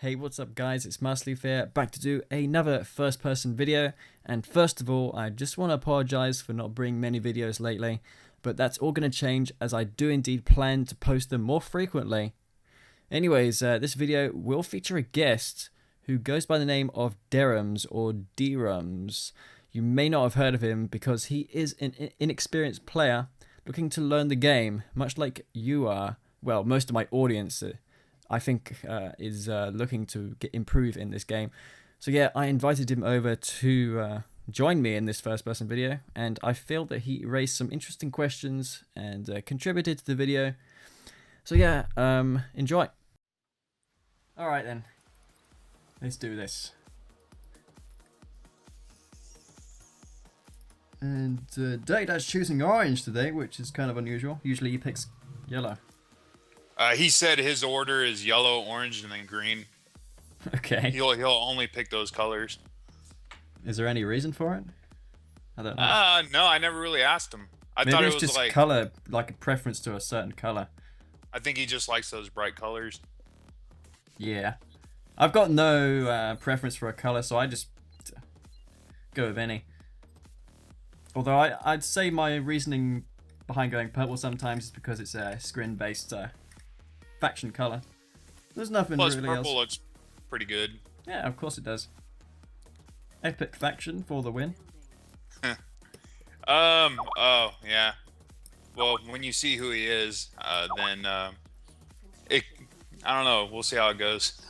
Hey, what's up guys, it's Marsleaf here, back to do another first person video. And first of all, I just want to apologise for not bringing many videos lately, but that's all going to change as I do indeed plan to post them more frequently. Anyways, this video will feature a guest who goes by the name of Derumz or Derumz. You may not have heard of him because he is an inexperienced player looking to learn the game, much like you are. Well, most of my audience I think is looking to improve in this game. So yeah, I invited him over to join me in this first person video, and I feel that he raised some interesting questions and contributed to the video. So yeah, enjoy. Alright then, let's do this. And Data's choosing orange today, which is kind of unusual. Usually he picks yellow. He said his order is yellow, orange, and then green. Okay. He'll only pick those colors. Is there any reason for it? I don't know. No, I never really asked him. I Maybe thought it's it was just like color, like a preference to a certain color. I think he just likes those bright colors. Yeah. I've got no preference for a color, so I just go with any. Although I'd say my reasoning behind going purple sometimes is because it's a Scrin-based faction color. There's nothing Plus, really purple else. looks pretty good. Yeah, of course it does. Epic faction for the win. Oh, yeah. Well, when you see who he is, then I don't know. We'll see how it goes.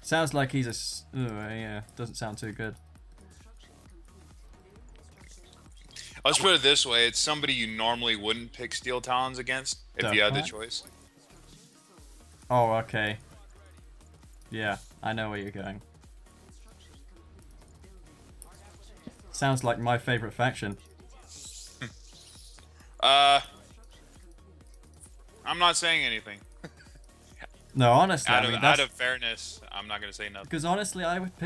Sounds like he's a... yeah, doesn't sound too good. Let's put it this way. It's somebody you normally wouldn't pick Steel Talons against if you had the choice. Oh, okay. Yeah, I know where you're going. Sounds like my favorite faction. I'm not saying anything. No, honestly, out of fairness, I'm not gonna say nothing. Because honestly, I would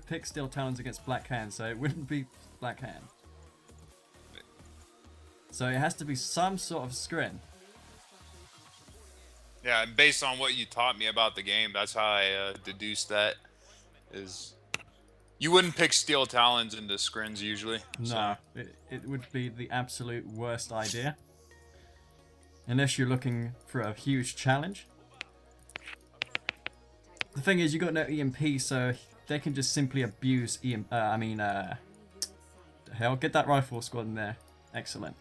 pick Steel Talons against Black Hand, so it wouldn't be Black Hand. So it has to be some sort of Scrin. Yeah, and based on what you taught me about the game, that's how I deduced that. Is you wouldn't pick Steel Talons into Scrins usually. No, it would be the absolute worst idea. Unless you're looking for a huge challenge. The thing is, you got no EMP, so they can just simply abuse hell, get that rifle squad in there. Excellent.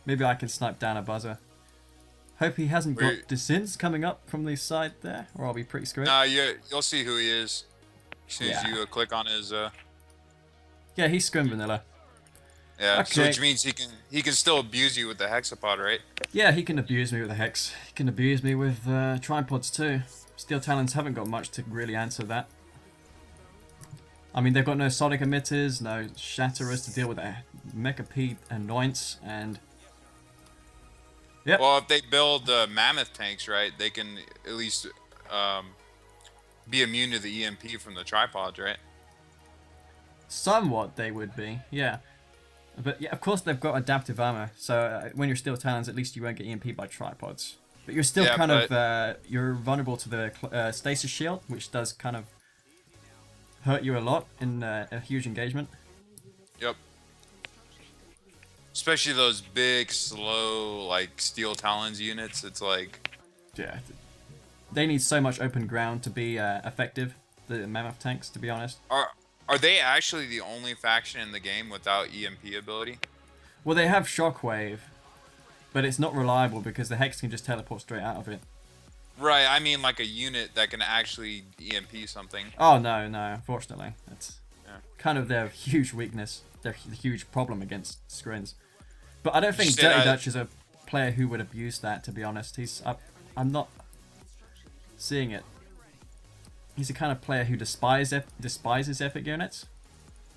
Maybe I can snipe down a buzzer. Hope he hasn't got Descents coming up from the side there, or I'll be pretty screwed. Nah, you'll see who he is as soon as you click on his. Yeah, he's Scrin vanilla. Yeah, okay. so which means he can still abuse you with the hexapod, right? Yeah, he can abuse me with the hex. He can abuse me with tripods too. Steel Talons haven't got much to really answer that. I mean, they've got no sonic emitters, no shatterers to deal with a Mecha P annoyance, and yep. Well, if they build mammoth tanks, right, they can at least be immune to the EMP from the tripods, right? Somewhat they would be, yeah. But yeah, of course they've got adaptive armor, so when you're Steel Talons, at least you won't get EMP by tripods. But you're still you're vulnerable to the stasis shield, which does kind of hurt you a lot in a huge engagement. Yep. Especially those big, slow, like Steel Talons units. It's like, yeah, they need so much open ground to be effective. The mammoth tanks, to be honest. Are they actually the only faction in the game without EMP ability? Well, they have Shockwave, but it's not reliable because the Hex can just teleport straight out of it. Right, I mean like a unit that can actually EMP something. Oh, no, unfortunately. That's kind of their huge weakness, their huge problem against Scrins. But I don't think Dirty Dutch is a player who would abuse that, to be honest. I'm not seeing it. He's the kind of player who despises epic units.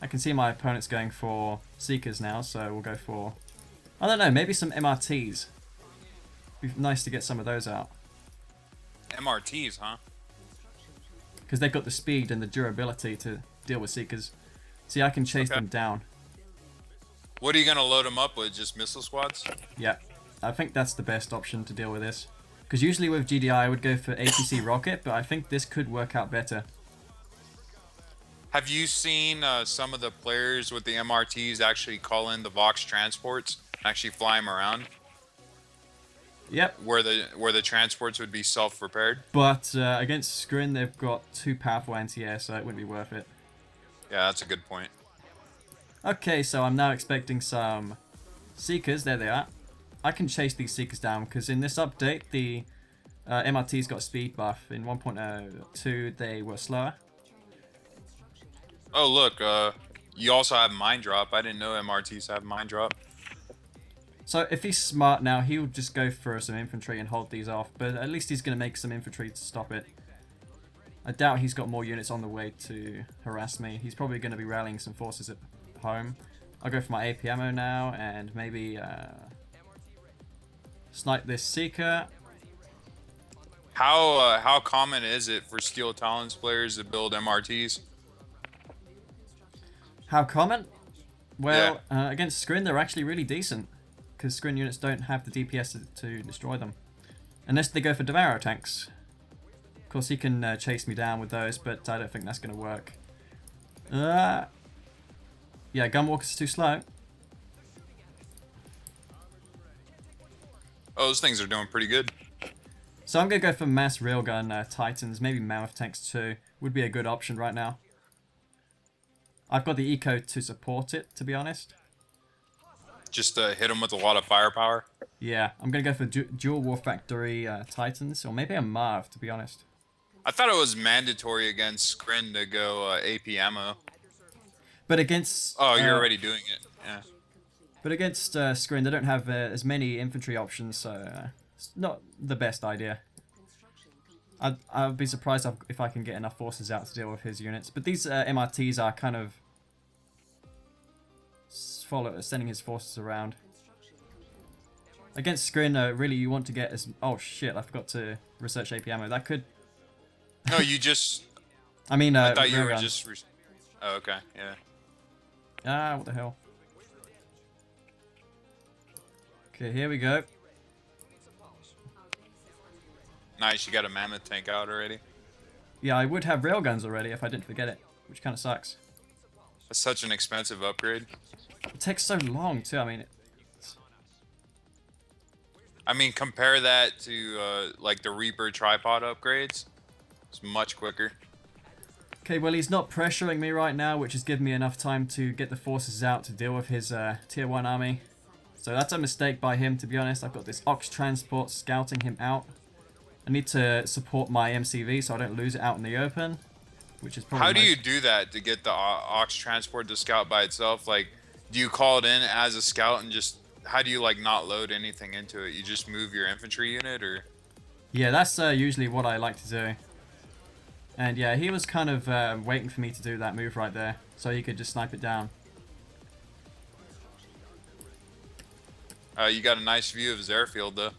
I can see my opponents going for Seekers now, so we'll go for... I don't know, maybe some MRTs. It'd be nice to get some of those out. MRTs, huh? Because they've got the speed and the durability to deal with Seekers. See, I can chase them down. What are you going to load them up with? Just missile squads? Yeah, I think that's the best option to deal with this. Because usually with GDI I would go for APC rocket, but I think this could work out better. Have you seen some of the players with the MRTs actually call in the Vox transports, actually fly them around? Yep. Where the transports would be self-repaired? But against Scrin they've got too powerful anti-air, so it wouldn't be worth it. Yeah, that's a good point. Okay, so I'm now expecting some Seekers. There they are. I can chase these Seekers down because in this update the MRT's got a speed buff. In 1.02 they were slower. Oh look, you also have mine drop. I didn't know MRTs have mine drop. So if he's smart now, he'll just go for some infantry and hold these off. But at least he's going to make some infantry to stop it. I doubt he's got more units on the way to harass me. He's probably going to be rallying some forces at home. I'll go for my AP ammo now and maybe snipe this Seeker. How common is it for Steel Talons players to build MRTs? How common? Well, against Scrin they're actually really decent. Because Scrin units don't have the DPS to destroy them. Unless they go for Devour tanks. Of course he can chase me down with those, but I don't think that's going to work. Yeah, Gunwalker's too slow. Oh, those things are doing pretty good. So I'm going to go for mass railgun Titans, maybe Mammoth tanks too. Would be a good option right now. I've got the eco to support it, to be honest. Just hit them with a lot of firepower. Yeah, I'm going to go for Dual War Factory Titans, or maybe a Marv, to be honest. I thought it was mandatory against Scrin to go AP ammo. But against... Oh, you're already doing it. Yeah. But against Scrin, they don't have as many infantry options, so it's not the best idea. I'd be surprised if I can get enough forces out to deal with his units. But these MRTs are kind of sending his forces around. Against Scrin, really you want to get as... Oh shit, I forgot to research AP ammo. That could... No, you just... I mean, I thought you were railgun. just... Oh, okay, yeah. Ah, what the hell. Okay, here we go. Nice, you got a mammoth tank out already. Yeah, I would have railguns already if I didn't forget it, which kind of sucks. That's such an expensive upgrade. It takes so long too. I mean, compare that to like the Reaper tripod upgrades. It's much quicker. Okay, well he's not pressuring me right now, which has given me enough time to get the forces out to deal with his tier 1 army. So that's a mistake by him, to be honest. I've got this Ox transport scouting him out. I need to support my MCV so I don't lose it out in the open, which is probably... How do you do that to get the Ox transport to scout by itself? Like, do you call it in as a scout and just... How do you, like, not load anything into it? You just move your infantry unit, or...? Yeah, that's usually what I like to do. And yeah, he was kind of waiting for me to do that move right there, so he could just snipe it down. You got a nice view of his airfield, though.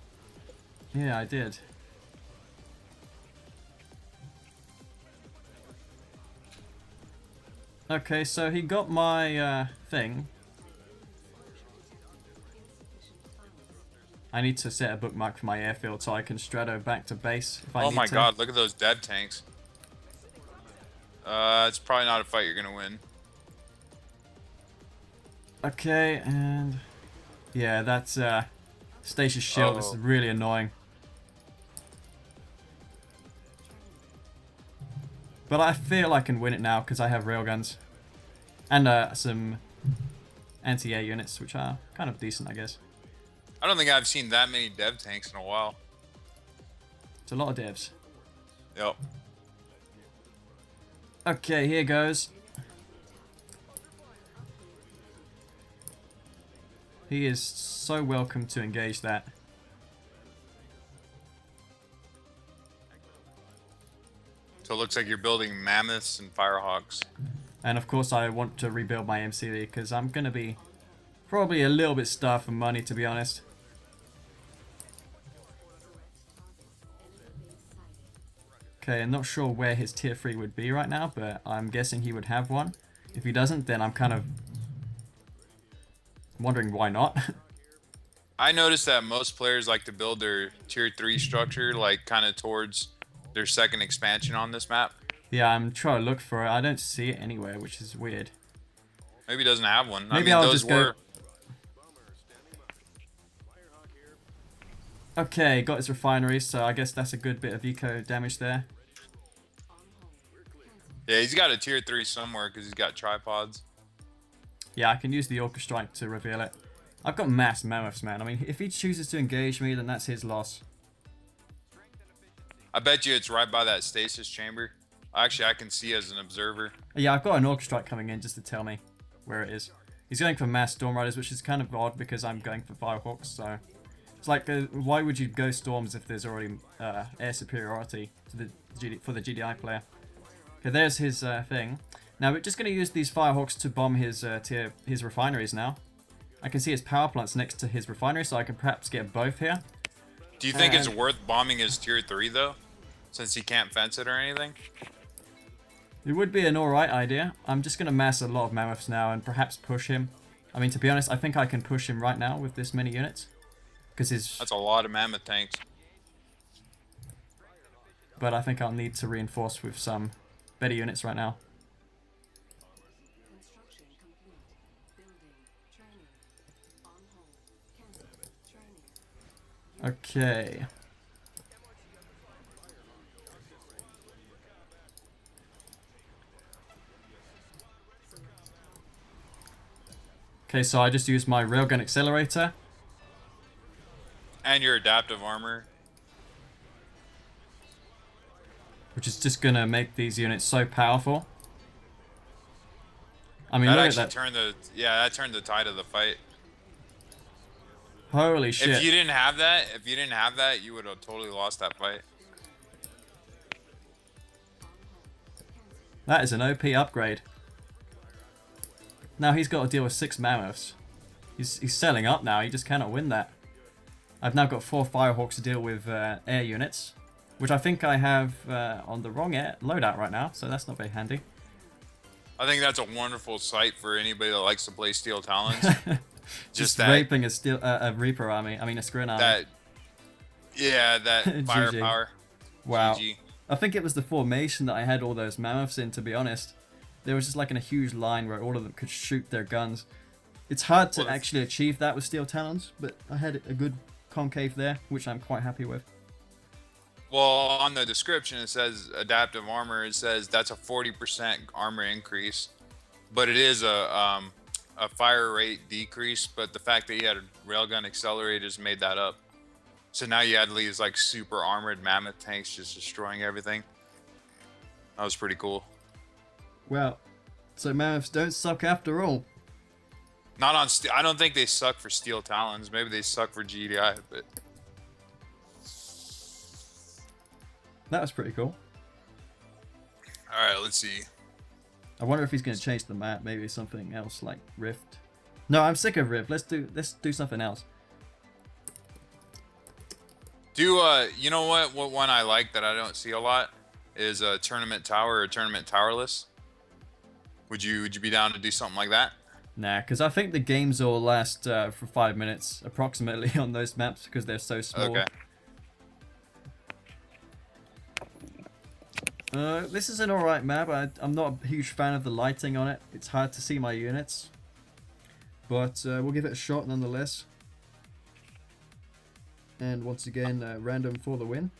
Yeah, I did. Okay, so he got my thing. I need to set a bookmark for my airfield so I can strato back to base if I need to. Oh my god, look at those dev tanks. It's probably not a fight you're gonna win. Okay, and... Yeah, that's Stasis shield is really annoying. But I feel I can win it now because I have railguns. And some anti-air units, which are kind of decent, I guess. I don't think I've seen that many dev tanks in a while. It's a lot of devs. Yep. Okay, here goes. He is so welcome to engage that. So it looks like you're building mammoths and firehawks. And of course I want to rebuild my MCV because I'm going to be probably a little bit starved for money, to be honest. Okay, I'm not sure where his tier 3 would be right now, but I'm guessing he would have one. If he doesn't, then I'm kind of wondering why not. I noticed that most players like to build their tier 3 structure like kind of towards their second expansion on this map. Yeah, I'm trying to look for it. I don't see it anywhere, which is weird. Maybe it doesn't have one. I Maybe mean, I'll those just go... were... Okay, got his refinery, so I guess that's a good bit of eco damage there. Yeah, he's got a tier 3 somewhere because he's got tripods. Yeah, I can use the Orca Strike to reveal it. I've got mass mammoths, man. I mean, if he chooses to engage me, then that's his loss. I bet you it's right by that stasis chamber. Actually, I can see as an observer. Yeah, I've got an Orca Strike coming in just to tell me where it is. He's going for mass Storm Riders, which is kind of odd because I'm going for Firehawks, so... It's like, why would you go Storms if there's already air superiority to for the GDI player? Okay, there's his thing. Now, we're just going to use these Firehawks to bomb his refineries now. I can see his power plants next to his refinery, so I can perhaps get both here. Do you think it's worth bombing his tier 3, though? Since he can't fence it or anything? It would be an alright idea. I'm just going to mass a lot of mammoths now and perhaps push him. I mean, to be honest, I think I can push him right now with this many units. Because his... That's a lot of mammoth tanks. But I think I'll need to reinforce with some better units right now. Okay. Okay, so I just used my railgun accelerator. And your adaptive armor. Which is just gonna make these units so powerful. I mean, That look actually at that. that turned the tide of the fight. Holy shit. If you didn't have that, you would have totally lost that fight. That is an OP upgrade. Now he's got to deal with 6 mammoths. He's selling up now, he just cannot win that. I've now got 4 Firehawks to deal with air units, which I think I have on the wrong air loadout right now, so that's not very handy. I think that's a wonderful sight for anybody that likes to play Steel Talons. just raping a Reaper army, I mean a Scrin army. That firepower. Wow. GG. I think it was the formation that I had all those mammoths in, to be honest. There was just like in a huge line where all of them could shoot their guns. It's hard to actually achieve that with Steel Talons, but I had a good concave there, which I'm quite happy with. Well, on the description it says adaptive armor. It says that's a 40% armor increase, but it is a fire rate decrease. But the fact that you had railgun accelerators made that up. So now you had these like super armored mammoth tanks just destroying everything. That was pretty cool. Well, so mammoths don't suck after all. Not on I don't think they suck for Steel Talons. Maybe they suck for GDI, but that was pretty cool. all right, let's see. I wonder if he's going to change the map. Maybe something else like Rift. No, I'm sick of Rift. Let's do something else. You know what? What one I like that I don't see a lot is a tournament tower or tournament towerless. Would you be down to do something like that? Nah, because I think the games will last for 5 minutes approximately on those maps because they're so small. Okay. This is an alright map. I'm not a huge fan of the lighting on it. It's hard to see my units. But we'll give it a shot nonetheless. And once again, random for the win.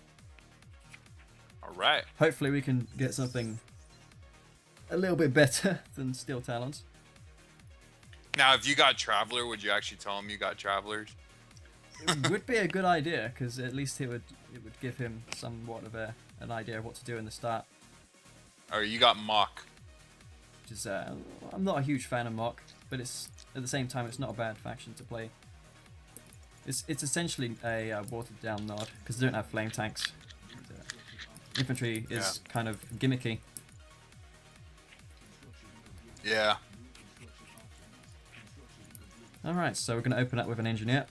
Alright. Hopefully we can get something a little bit better than Steel Talons. Now, if you got Traveler, would you actually tell him you got Travelers? It would be a good idea, because at least it would give him somewhat of an idea of what to do in the start. Or you got Mock. Which is, I'm not a huge fan of Mock, but it's at the same time it's not a bad faction to play. It's essentially a watered down nod, because they don't have flame tanks. Infantry is kind of gimmicky. Yeah. Alright, so we're going to open up with an engineer.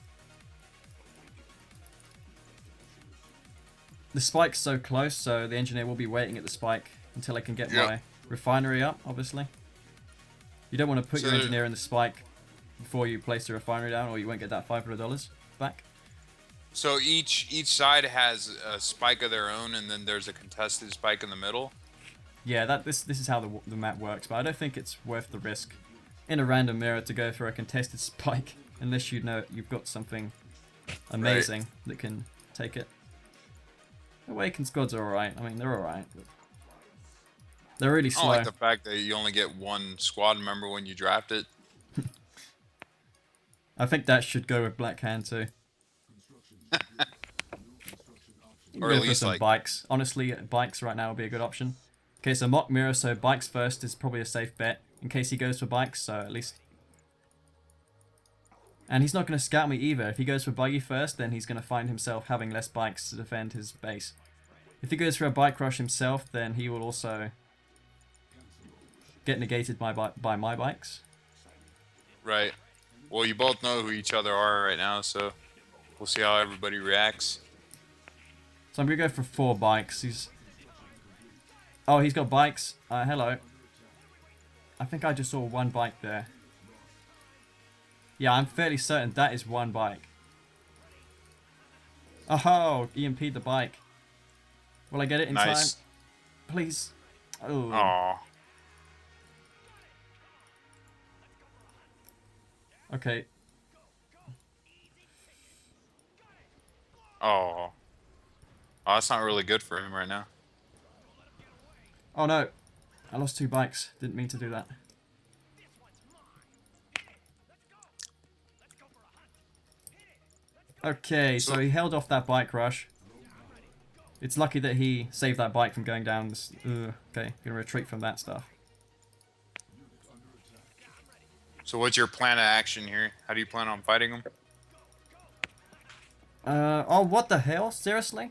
The spike's so close, so the engineer will be waiting at the spike until I can get my refinery up, obviously. You don't want to put your engineer in the spike before you place the refinery down, or you won't get that $500 back. So each side has a spike of their own, and then there's a contested spike in the middle. Yeah, this is how the map works, but I don't think it's worth the risk in a random mirror to go for a contested spike unless you know you've got something amazing that can take it. Awakened squads are alright. I mean, they're alright. They're really slow. I like the fact that you only get one squad member when you draft it. I think that should go with Black Hand too. Or go at for least some like bikes. Honestly, bikes right now would be a good option. Okay, so mock mirror, so bikes first is probably a safe bet in case he goes for bikes, so at least. And he's not going to scout me either. If he goes for buggy first, then he's going to find himself having less bikes to defend his base. If he goes for a bike rush himself, then he will also get negated by my bikes. Right. Well, you both know who each other are right now, so we'll see how everybody reacts. So I'm going to go for 4 bikes. Oh, he's got bikes. Hello. I think I just saw 1 bike there. Yeah, I'm fairly certain that is 1 bike. Oh, EMP'd the bike. Will I get it in time? Please. Oh. Aww. Okay. Oh. Oh, that's not really good for him right now. Oh no. I lost 2 bikes. Didn't mean to do that. Okay, so he held off that bike rush. It's lucky that he saved that bike from going down this... okay, gonna retreat from that stuff. So what's your plan of action here? How do you plan on fighting him? Oh, what the hell? Seriously?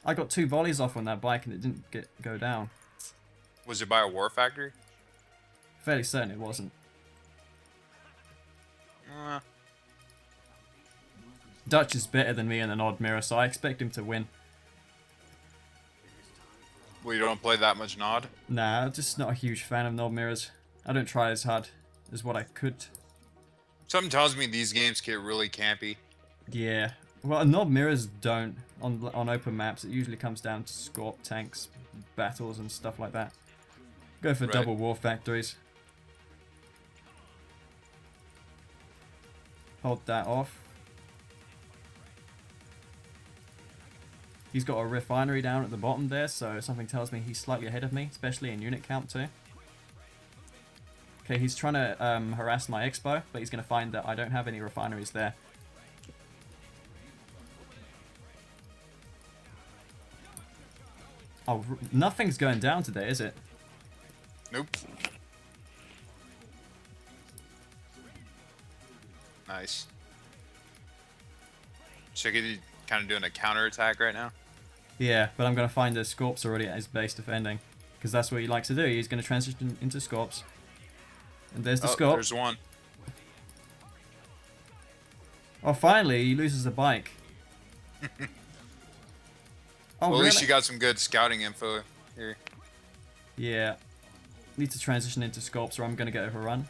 I got 2 volleys off on that bike and it didn't go down. Was it by a war factory? Fairly certain it wasn't. Dutch is better than me in an odd mirror, so I expect him to win. Well, you don't play that much Nod? Nah, I'm just not a huge fan of nod mirrors. I don't try as hard as what I could. Something tells me these games get really campy. Yeah. Well, nod mirrors don't. On open maps, it usually comes down to Scorp tanks, battles, and stuff like that. Go for double war factories. Hold that off. He's got a refinery down at the bottom there, so something tells me he's slightly ahead of me, especially in unit count too. Okay, he's trying to harass my expo, but he's going to find that I don't have any refineries there. Oh, nothing's going down today, is it? Nope. Nice. Should I get you kind of doing a counterattack right now? Yeah, but I'm going to find the Scorps already at his base defending. Because that's what he likes to do. He's going to transition into Scorps. And there's the Scorp. There's one. Oh, finally, he loses a bike. Well, at least you got some good scouting info here. Yeah. Need to transition into Scorps or I'm going to get overrun.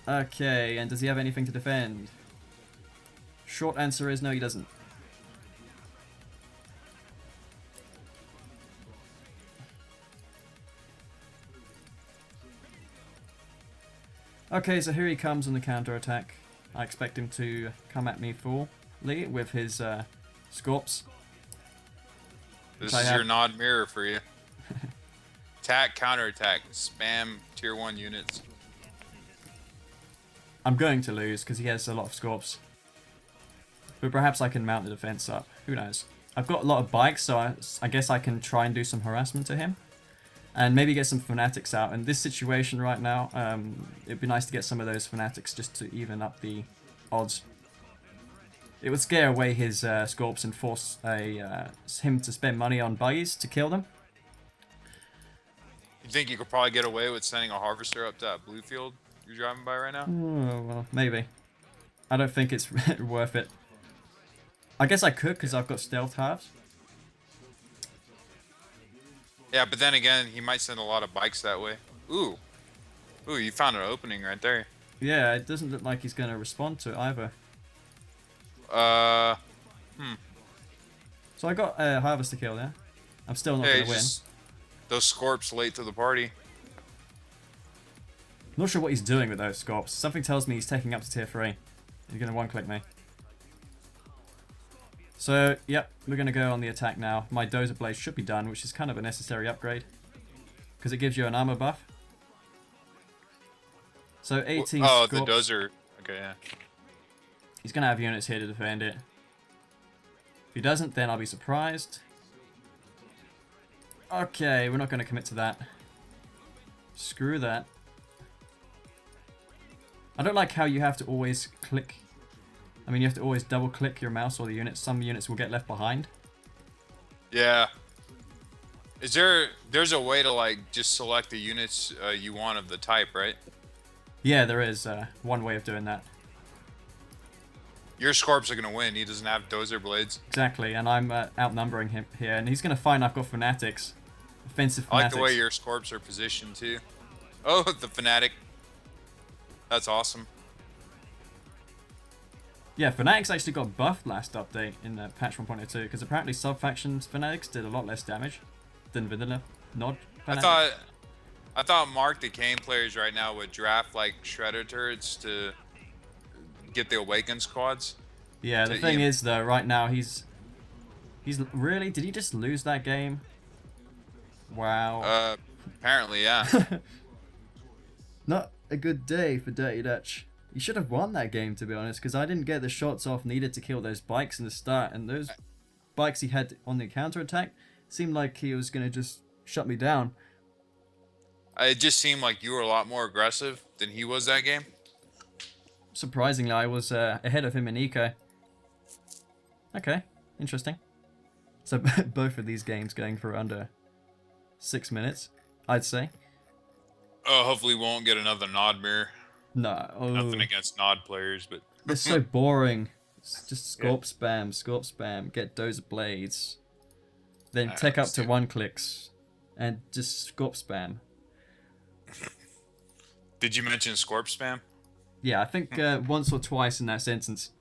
Okay, and does he have anything to defend? Short answer is no, he doesn't. Okay, so here he comes on the counter-attack. I expect him to come at me fully with his Scorps. This is your Nod mirror for you. Attack, counter-attack, spam tier 1 units. I'm going to lose because he has a lot of Scorps. But perhaps I can mount the defense up. Who knows? I've got a lot of bikes, so I guess I can try and do some harassment to him. And maybe get some Fanatics out. In this situation right now, it'd be nice to get some of those Fanatics just to even up the odds. It would scare away his Scorps and force him to spend money on buggies to kill them. You think you could probably get away with sending a harvester up to that blue field you're driving by right now? Oh, well, maybe. I don't think it's worth it. I guess I could because I've got stealth halves. Yeah, but then again, he might send a lot of bikes that way. Ooh. Ooh, you found an opening right there. Yeah, it doesn't look like he's going to respond to it either. So I got a harvester kill there. I'm still not going to win. Those Scorps late to the party. Not sure what he's doing with those Scorps. Something tells me he's taking up to tier 3. He's going to one-click me. So, yep, we're going to go on the attack now. My Dozer Blade should be done, which is kind of a necessary upgrade. Because it gives you an armor buff. So 18 Oh, Scorps. the Dozer. Okay, yeah. He's going to have units here to defend it. If he doesn't, then I'll be surprised. Okay, we're not going to commit to that. Screw that. I don't like how you have to always click. I mean, you have to always double click your mouse or the units. Some units will get left behind. Yeah. There's a way to like just select the units you want of the type, right? Yeah, there is one way of doing that. Your Scorps are going to win. He doesn't have Dozer Blades. Exactly, and I'm outnumbering him here. And he's going to find I've got Fanatics. Offensive I like Fanatics. the way your Scorps are positioned, too. Oh, the Fanatic. That's awesome. Yeah, Fanatics actually got buffed last update in patch 1.02, because apparently sub-factions Fanatics did a lot less damage than vanilla Nod Fanatics. I thought Mark the Kane players right now would draft like Shredder turrets to get the Awakened squads. Yeah, the thing is though, right now he's really, did he just lose that game? Wow. Apparently, yeah. Not a good day for Dirty Dutch. He should have won that game, to be honest, because I didn't get the shots off needed to kill those bikes in the start, and those bikes he had on the counter-attack seemed like he was going to just shut me down. It just seemed like you were a lot more aggressive than he was that game. Surprisingly, I was ahead of him in eco. Okay, interesting. So both of these games going for under 6 minutes, I'd say. Oh, hopefully we won't get another Nod mirror. No. Oh. Nothing against Nod players, but... They're so boring. It's just Scorp spam, get Dozer Blades. Then tech up to 1-clicks. And just Scorp spam. Did you mention Scorp spam? Yeah, I think once or twice in that sentence.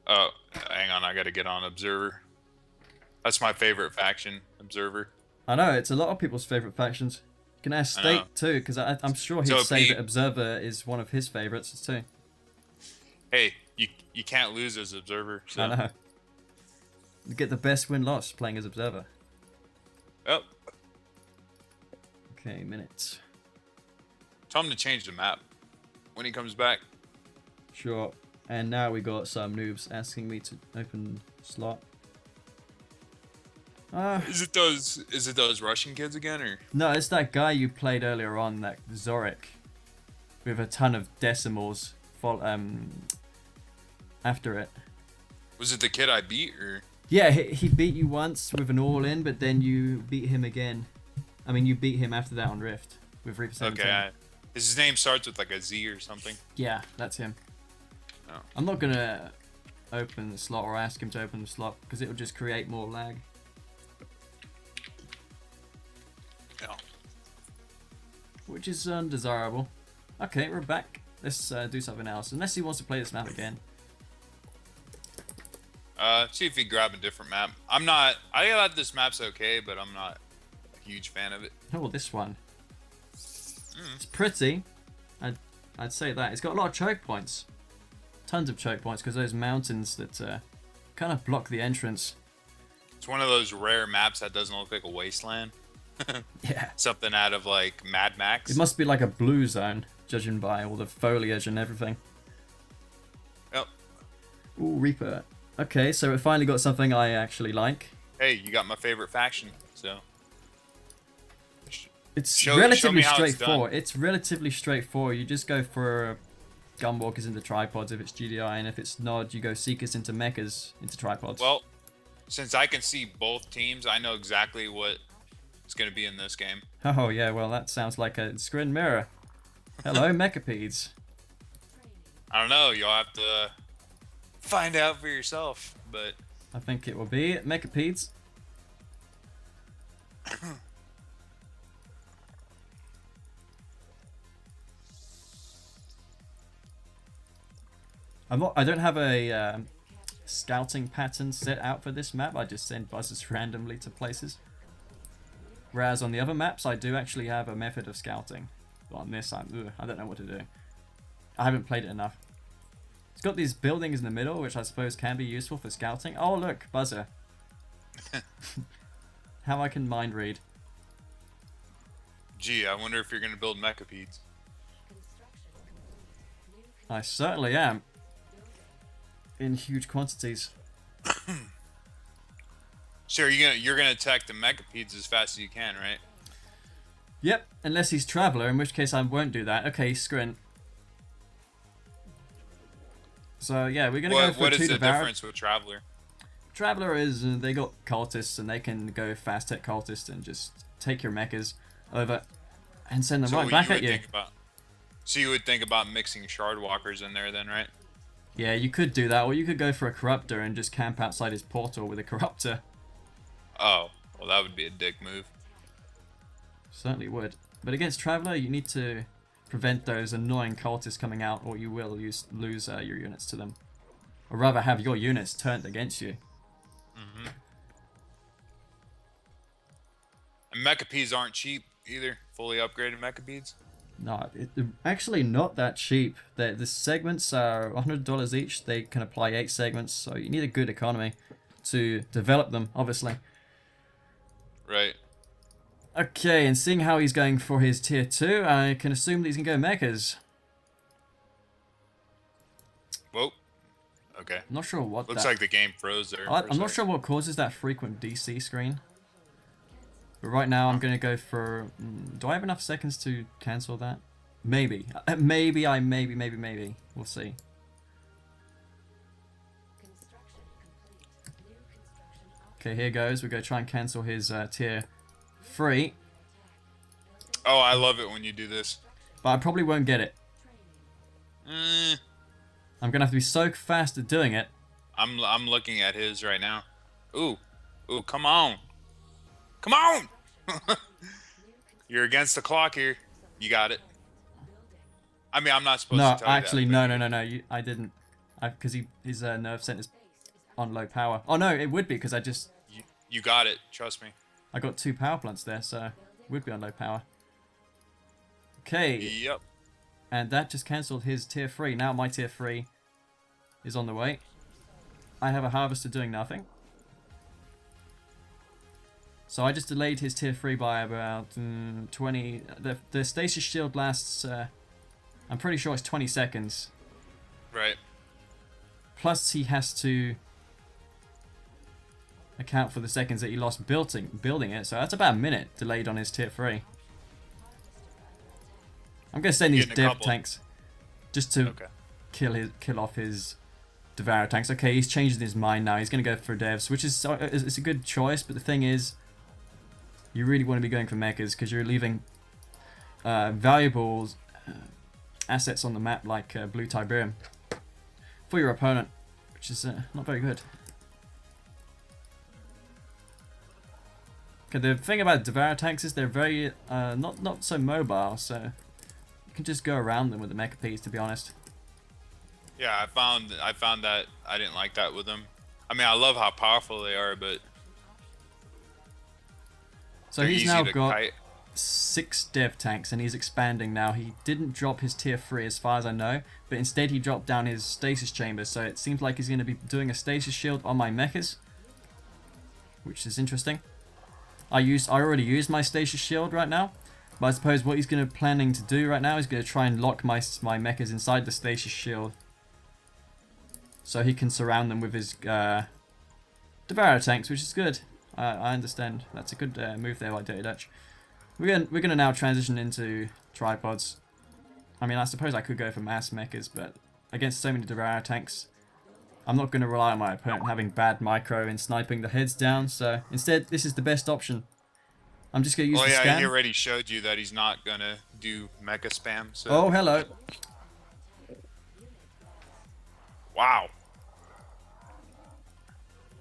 Oh, hang on, I gotta get on Observer. That's my favorite faction, Observer. I know, it's a lot of people's favourite factions. You can ask State too, because I'm sure he'd say that Observer is one of his favourites too. Hey, you can't lose as Observer. So. I know. You get the best win-loss playing as Observer. Oh. Okay, minutes. Tell him to change the map when he comes back. Sure. And now we got some noobs asking me to open slot. Is it those Russian kids again, or? No, it's that guy you played earlier on, that Zorik, with a ton of decimals after it. Was it the kid I beat, or? Yeah, he beat you once with an all-in, but then you beat him again. I mean, you beat him after that on Rift with Reaper 17. Okay, his name starts with like a Z or something. Yeah, that's him. Oh. I'm not gonna open the slot or ask him to open the slot because it will just create more lag. Yeah. Which is undesirable. Okay, we're back. Let's do something else. Unless he wants to play this map again. See if he grab a different map. I thought this map's okay, but I'm not a huge fan of it. Oh, this one. It's pretty. I'd say that. It's got a lot of choke points. Tons of choke points because those mountains that kind of block the entrance. It's one of those rare maps that doesn't look like a wasteland. Yeah. Something out of like Mad Max. It must be like a blue zone, judging by all the foliage and everything. Yep. Ooh, Reaper. Okay, so we finally got something I actually like. Hey, you got my favorite faction, so. It's relatively straightforward. It's relatively straightforward. You just go for gunwalkers into tripods if it's GDI, and if it's Nod, you go seekers into mechas into tripods. Well, since I can see both teams, I know exactly what is going to be in this game. Oh yeah, well that sounds like a Scrin mirror. Hello, Mechapedes. I don't know. You'll have to find out for yourself, but I think it will be Mechapedes. I don't have a scouting pattern set out for this map. I just send buzzers randomly to places. Whereas on the other maps, I do actually have a method of scouting. But on this, I don't know what to do. I haven't played it enough. It's got these buildings in the middle, which I suppose can be useful for scouting. Oh, look, buzzer. How I can mind read. Gee, I wonder if you're going to build mechapedes. I certainly am. In huge quantities. So you're gonna attack the mechapedes as fast as you can, right? Yep, unless he's Traveler, in which case I won't do that. Okay, Scrin. So yeah, we're gonna go for what two is the Devour. difference with Traveler? Traveler is they got cultists and they can go fast hit cultists and just take your mechas over and send them right back at you. So you would think about mixing Shardwalkers in there then, right? Yeah, you could do that, or you could go for a Corruptor and just camp outside his portal with a Corruptor. Oh, well that would be a dick move. Certainly would. But against Traveler, you need to prevent those annoying cultists coming out, or you will lose your units to them. Or rather have your units turned against you. Mm-hmm. And mechapedes aren't cheap either. Fully upgraded mechapedes. No, actually not that cheap. The segments are $100 each. They can apply 8 segments, so you need a good economy to develop them, obviously. Right. Okay, and seeing how he's going for his tier 2, I can assume that he's going to go mechas. Whoa. Okay. I'm not sure what Looks like the game froze there. I'm not sure what causes that frequent DC screen. But right now I'm going to go for... do I have enough seconds to cancel that? Maybe. Maybe. We'll see. Okay, here goes. We're going to try and cancel his tier 3. Oh, I love it when you do this. But I probably won't get it. I'm going to have to be so fast at doing it. I'm looking at his right now. Ooh, come on. Come on! You're against the clock here. You got it. I mean, I'm not supposed to tell you that. Actually, no. I didn't. Because his nerve center's on low power. Oh, no, it would be because I just... You got it. Trust me. I got 2 power plants there, so it would be on low power. Okay. Yep. And that just cancelled his tier 3. Now my tier 3 is on the way. I have a harvester doing nothing. So I just delayed his tier 3 by about 20... The stasis shield lasts... I'm pretty sure it's 20 seconds. Right. Plus he has to account for the seconds that he lost building it. So that's about a minute delayed on his tier 3. I'm going to send these dev tanks just to kill off his Devourer tanks. Okay, he's changing his mind now. He's going to go for devs, which is it's a good choice. But the thing is, you really want to be going for mechas because you're leaving valuable assets on the map like Blue Tiberium for your opponent, which is not very good. Okay, the thing about Devourer tanks is they're very not so mobile, so you can just go around them with the mechapedes, to be honest. Yeah, I found that I didn't like that with them. I mean, I love how powerful they are, but so he's now got 6 dev tanks and he's expanding now. He didn't drop his tier 3 as far as I know, but instead he dropped down his stasis chamber, so it seems like he's going to be doing a stasis shield on my mechas, which is interesting. I already used my stasis shield right now, but I suppose what he's planning to do right now is going to try and lock my mechas inside the stasis shield so he can surround them with his Devourer tanks, which is good. I understand. That's a good move there by Dirty Dutch. We're gonna now transition into tripods. I mean, I suppose I could go for mass mechas, but against so many Devourer tanks, I'm not going to rely on my opponent having bad micro and sniping the heads down, so instead this is the best option. I'm just going to use the scan. He already showed you that he's not going to do mecha spam. So. Oh, hello. Wow.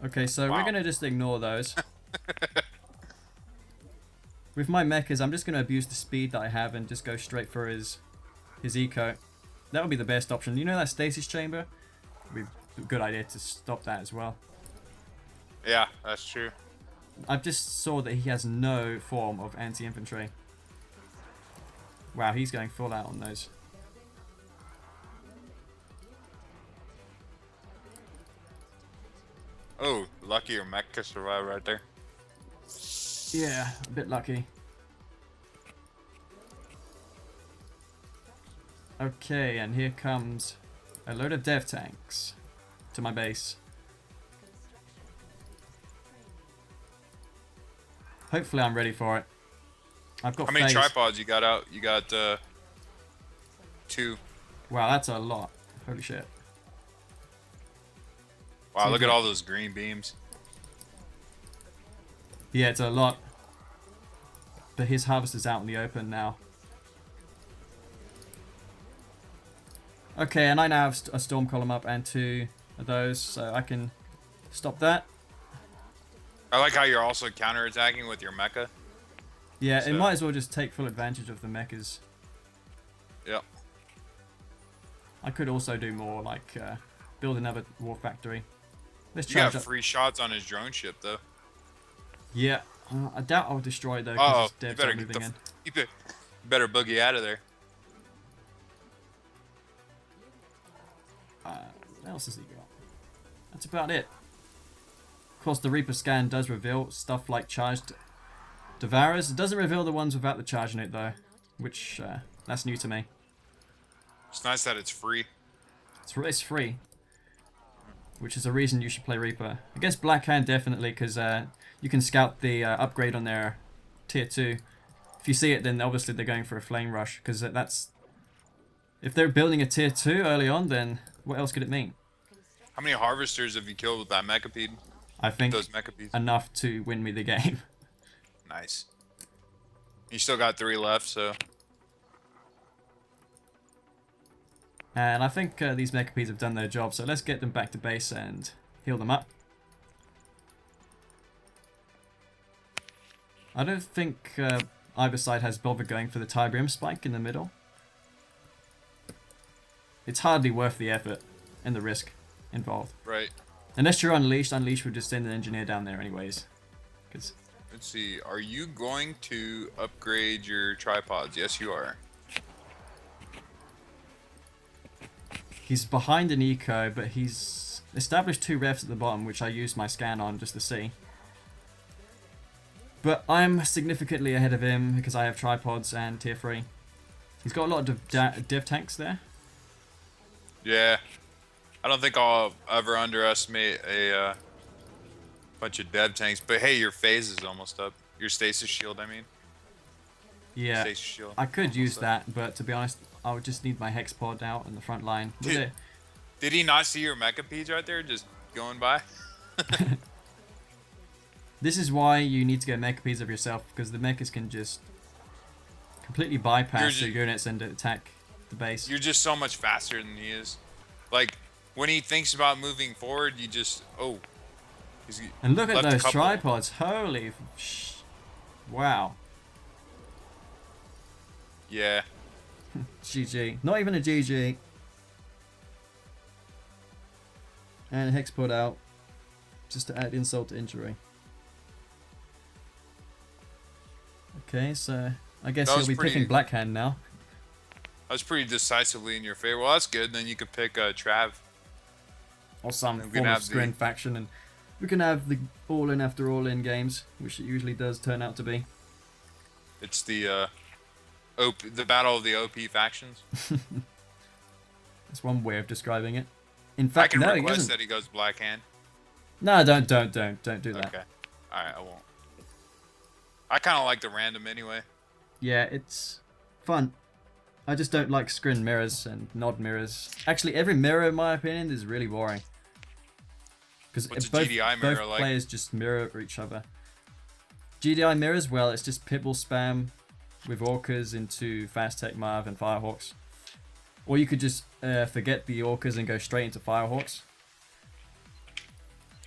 Okay, so we're going to just ignore those. With my mechas, I'm just going to abuse the speed that I have and just go straight for his eco. That would be the best option. You know that stasis chamber? It'd be a good idea to stop that as well. Yeah, that's true. I've just saw that he has no form of anti-infantry. Wow, he's going full out on those. Oh, lucky your mecha survived right there. Yeah, a bit lucky. Okay, and here comes a load of dev tanks to my base. Hopefully I'm ready for it. I've got How many phase. tripods you got out? You got 2. Wow, that's a lot. Holy shit. Wow, Seems look at like- all those green beams. Yeah, it's a lot. But his harvest is out in the open now. Okay, and I now have a storm column up and 2 of those, so I can stop that. I like how you're also counterattacking with your mecha. Yeah, it So- might as well just take full advantage of the mechas. Yep. I could also do more, like build another war factory. Let's You charge got up. free shots on his drone ship though. Yeah, I doubt I'll destroy it though Oh, because you devs better are get moving the in. you better boogie out of there. What else has he got? That's about it. Of course, the Reaper scan does reveal stuff like charged Devourers. It doesn't reveal the ones without the charge in it though, which that's new to me. It's nice that it's free. It's free, which is a reason you should play Reaper. Against Black Hand definitely, because you can scout the upgrade on their tier 2. If you see it, then obviously they're going for a flame rush, because that's... If they're building a tier 2 early on, then what else could it mean? How many harvesters have you killed with that mechapede? I think Those mechapedes. enough to win me the game. Nice. You still got 3 left, so And I think these mechapedes have done their job, so let's get them back to base and heal them up. I don't think either side has bothered going for the Tiberium spike in the middle. It's hardly worth the effort and the risk involved. right. Unless you're Unleashed, Unleashed would just send an engineer down there anyways. 'Cause Let's see. Are you going to upgrade your tripods? Yes, you are. he's behind an eco, but he's established 2 refs at the bottom, which I used my scan on just to see. But I'm significantly ahead of him because I have tripods and tier 3. He's got a lot of div tanks there. Yeah. I don't think I'll ever underestimate a bunch of dev tanks. But hey, your phase is almost up. Your stasis shield, I mean. Yeah, Stasis shield. I could use Almost that, but to be honest, I would just need my hex pod out in the front line. With Did- it. Did he not see your mechapedes right there just going by? This is why you need to get mechapedes of yourself, because the mechas can just completely bypass You're your units and attack the base. You're just so much faster than he is. Like, when he thinks about moving forward, you just... Oh. He's And look at left a those couple. tripods. Holy wow. Yeah. GG. Not even a GG. And hex pod out. Just to add insult to injury. Okay, so I guess That he'll was be pretty- picking Black Hand now. That was pretty decisively in your favor. Well, that's good. Then you could pick Trav. Or some And we form can of have the- Scrin faction, and we can have the all-in after all-in games, which it usually does turn out to be. It's the the battle of the OP factions. That's one way of describing it. In I fact, can no, he request doesn't. that he goes Black Hand. No, don't do that. Okay. Alright, I won't. I kind of like the random anyway. Yeah, it's fun. I just don't like screen mirrors and nod mirrors. Actually, every mirror, in my opinion, is really boring. Because What's a both, GDI mirror both like? players just mirror each other. GDI mirrors, well, it's just pitbull spam with orcas into Fast Tech Marv and Firehawks. Or you could just forget the orcas and go straight into Firehawks.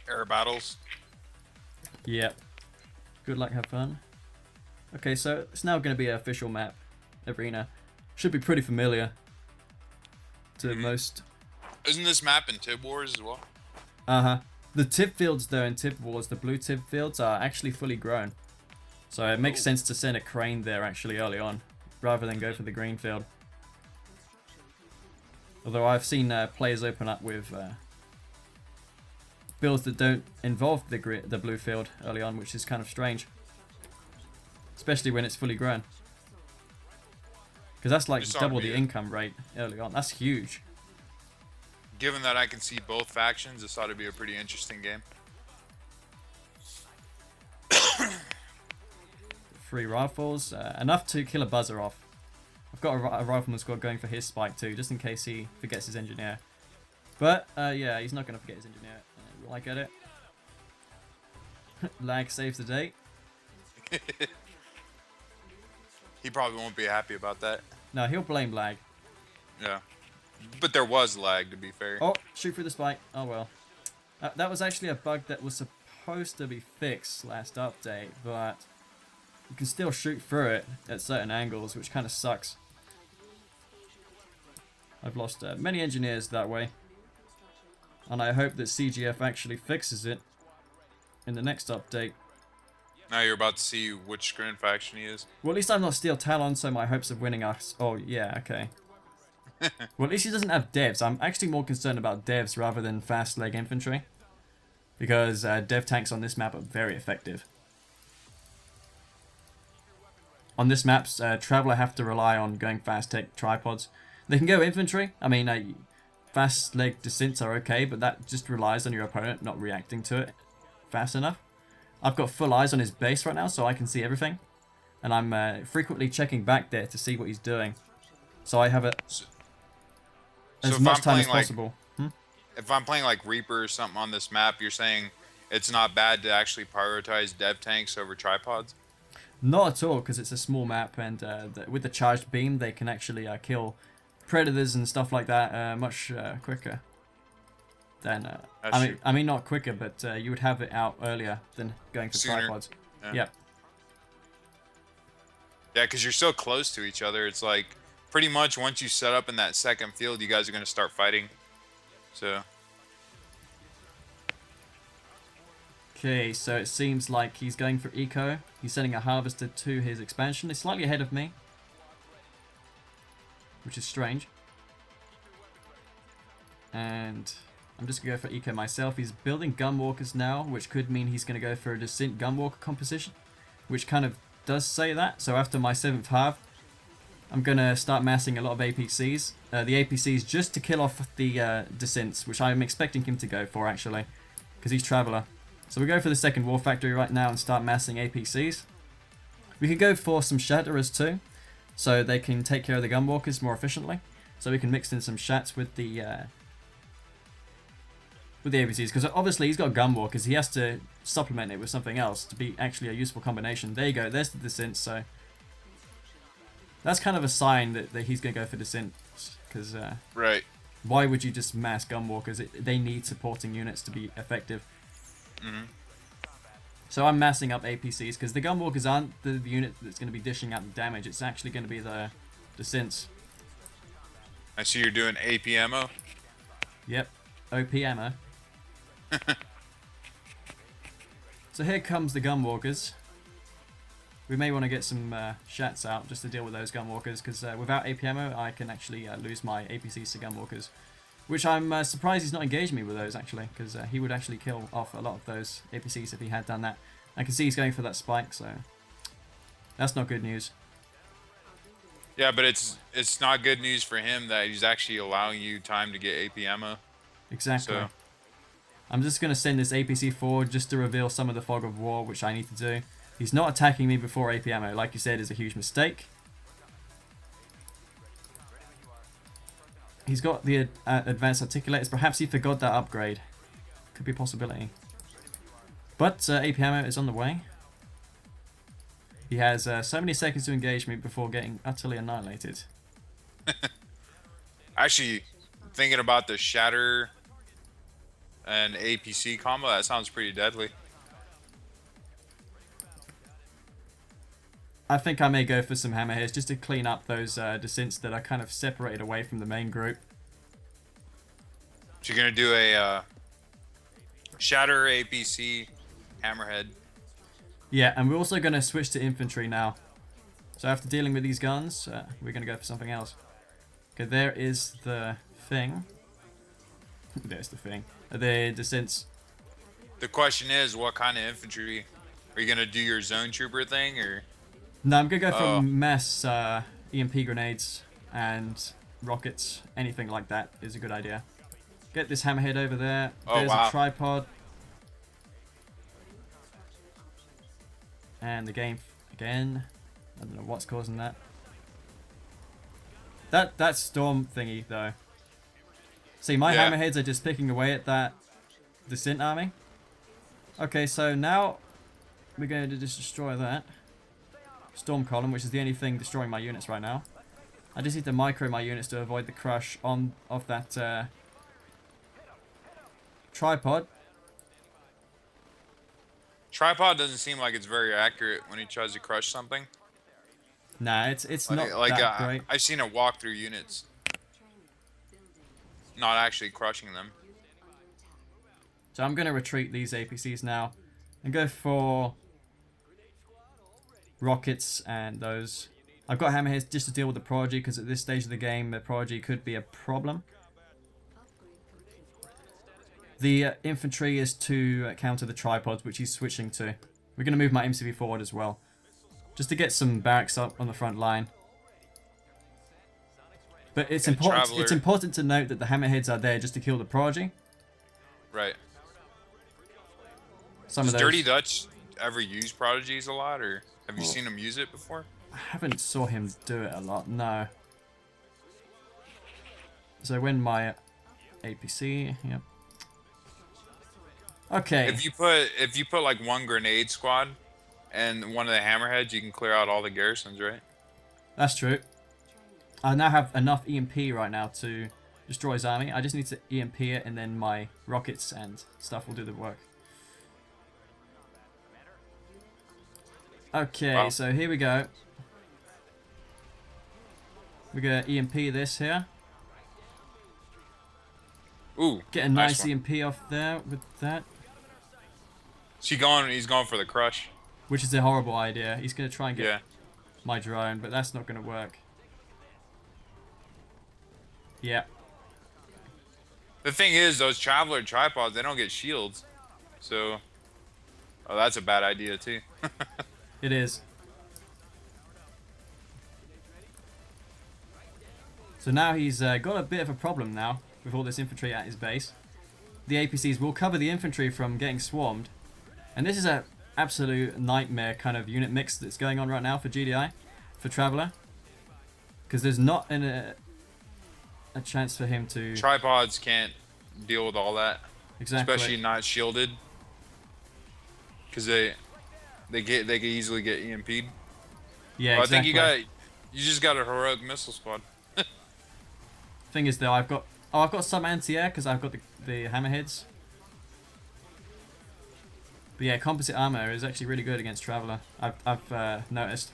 Air battles. Yep. Good luck, have fun. Okay, so it's now going to be an official map, arena. Should be pretty familiar to most Isn't this map in Tib Wars as well? Uh-huh. The tip fields, though, in Tip Wars, the blue tip fields are actually fully grown. So it makes sense to send a crane there actually early on, rather than go for the green field. Although I've seen players open up with builds that don't involve the blue field early on, which is kind of strange. Especially when it's fully grown. Because that's like double the income rate early on. That's huge. Given that I can see both factions, this ought to be a pretty interesting game. 3 rifles, enough to kill a buzzer off. I've got a rifleman squad going for his spike too, just in case he forgets his engineer. But yeah, he's not going to forget his engineer. Will I get it? Lag saves the day. He probably won't be happy about that. No, he'll blame lag. Yeah. But there was lag, to be fair. Oh, shoot through the spike. Oh well. That was actually a bug that was supposed to be fixed last update, but you can still shoot through it at certain angles, which kind of sucks. I've lost many engineers that way. And I hope that CGF actually fixes it in the next update. Now you're about to see which Scrin faction he is. Well, at least I'm not Steel Talon, so my hopes of winning are... Oh, yeah, okay. Well, at least he doesn't have devs. I'm actually more concerned about devs rather than fast leg infantry. Because dev tanks on this map are very effective. On this map, Traveller have to rely on going fast tech tripods. They can go infantry. I mean, fast leg descents are okay, but that just relies on your opponent not reacting to it fast enough. I've got full eyes on his base right now, so I can see everything. And I'm frequently checking back there to see what he's doing. So I have as much time as possible. If I'm playing like Reaper or something on this map, you're saying it's not bad to actually prioritize dev tanks over tripods? Not at all, because it's a small map, and with the charged beam, they can actually kill predators and stuff like that much quicker. Than I mean not quicker, but you would have it out earlier than going for tripods. Yeah. Yep. Yeah, because you're so close to each other. It's like pretty much once you set up in that second field, you guys are going to start fighting. So. Okay, so it seems like he's going for eco. He's sending a harvester to his expansion. He's slightly ahead of me, which is strange. And I'm just going to go for eco myself. He's building gunwalkers now, which could mean he's going to go for a descent gunwalker composition, which kind of does say that. So after my 7th half, I'm going to start massing a lot of APCs. The APCs just to kill off the descents, which I'm expecting him to go for actually, because he's Traveller. So we go for the second war factory right now and start massing APCs. We could go for some Shatterers too, so they can take care of the gunwalkers more efficiently. So we can mix in some Shats with the APCs, because obviously he's got gunwalkers. He has to supplement it with something else to be actually a useful combination. There you go. There's the descent. So that's kind of a sign that he's going to go for descent, because right. Why would you just mass gunwalkers? They need supporting units to be effective. Mm-hmm. So I'm massing up APCs because the gunwalkers aren't the unit that's going to be dishing out the damage. It's actually going to be the descents. I see you're doing AP ammo. Yep, OP ammo. So here comes the gunwalkers. We may want to get some Shats out just to deal with those gunwalkers, because without AP ammo I can actually lose my APCs to gunwalkers. Which I'm surprised he's not engaged me with those actually, because he would actually kill off a lot of those APCs if he had done that. I can see he's going for that spike, so that's not good news. Yeah, but it's not good news for him that he's actually allowing you time to get AP ammo. Exactly. So. I'm just going to send this APC forward just to reveal some of the fog of war, which I need to do. He's not attacking me before AP ammo, like you said, is a huge mistake. He's got the advanced articulators. Perhaps he forgot that upgrade. Could be a possibility. But AP ammo is on the way. He has so many seconds to engage me before getting utterly annihilated. Actually, thinking about the Shatter and APC combo, that sounds pretty deadly. I think I may go for some hammerheads just to clean up those descents that are kind of separated away from the main group. So you're gonna do a shatter APC hammerhead. Yeah, and we're also going to switch to infantry now. So after dealing with these guns, we're going to go for something else. Okay, there is the thing. There's the thing. The descents. The question is, what kind of infantry? Are you gonna do your zone trooper thing, or? No, I'm going to go for mass EMP grenades and rockets. Anything like that is a good idea. Get this hammerhead over there. Oh, There's wow. a tripod. And the game again. I don't know what's causing that. That storm thingy though. See, my hammerheads are just picking away at that descent army. Okay, so now we're going to just destroy that storm column, which is the only thing destroying my units right now. I just need to micro my units to avoid the crush of that tripod. Tripod doesn't seem like it's very accurate when he tries to crush something. Nah, it's Like, not that great. I've seen it walk through units, not actually crushing them. So I'm going to retreat these APCs now and go for rockets and those. I've got hammerheads just to deal with the prodigy because at this stage of the game the prodigy could be a problem. The infantry is to counter the tripods, which he's switching to. We're going to move my MCV forward as well, just to get some barracks up on the front line. But it's important. It's important to note that the hammerheads are there just to kill the prodigy. Right. Some of those. Dirty Dutch ever use prodigies a lot, or have you seen him use it before? I haven't saw him do it a lot. No. So when my APC, yep. Okay. If you put like one grenade squad and one of the hammerheads, you can clear out all the garrisons, right? That's true. I now have enough EMP right now to destroy his army. I just need to EMP it, and then my rockets and stuff will do the work. Okay, wow. So here we go. We're gonna EMP this here. Ooh, get a nice EMP off there with that. So he's going for the crush. Which is a horrible idea. He's gonna try and get my drone, but that's not gonna work. Yeah. The thing is, those traveler tripods, they don't get shields. So, oh, that's a bad idea too. It is. So now he's got a bit of a problem now with all this infantry at his base. The APCs will cover the infantry from getting swarmed. And this is an absolute nightmare kind of unit mix that's going on right now for GDI, for Traveler. Because there's not a chance for him to... Tripods can't deal with all that. Exactly. Especially not shielded. Because they can easily get EMP'd. Yeah, well, exactly. I think you just got a heroic missile squad. Thing is though, I've got some anti-air because I've got the hammerheads. But yeah, composite armor is actually really good against Traveler. I've noticed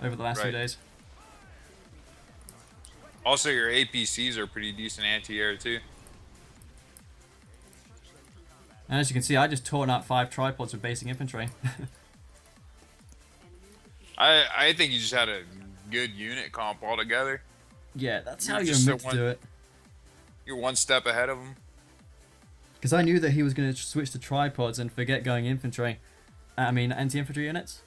over the last few days. Also, your APCs are pretty decent anti-air too. And as you can see, I just torn out 5 tripods with basic infantry. I think you just had a good unit comp altogether. Yeah, that's how you're meant to do it. You're one step ahead of him. Because I knew that he was going to switch to tripods and forget going infantry. I mean, anti-infantry units.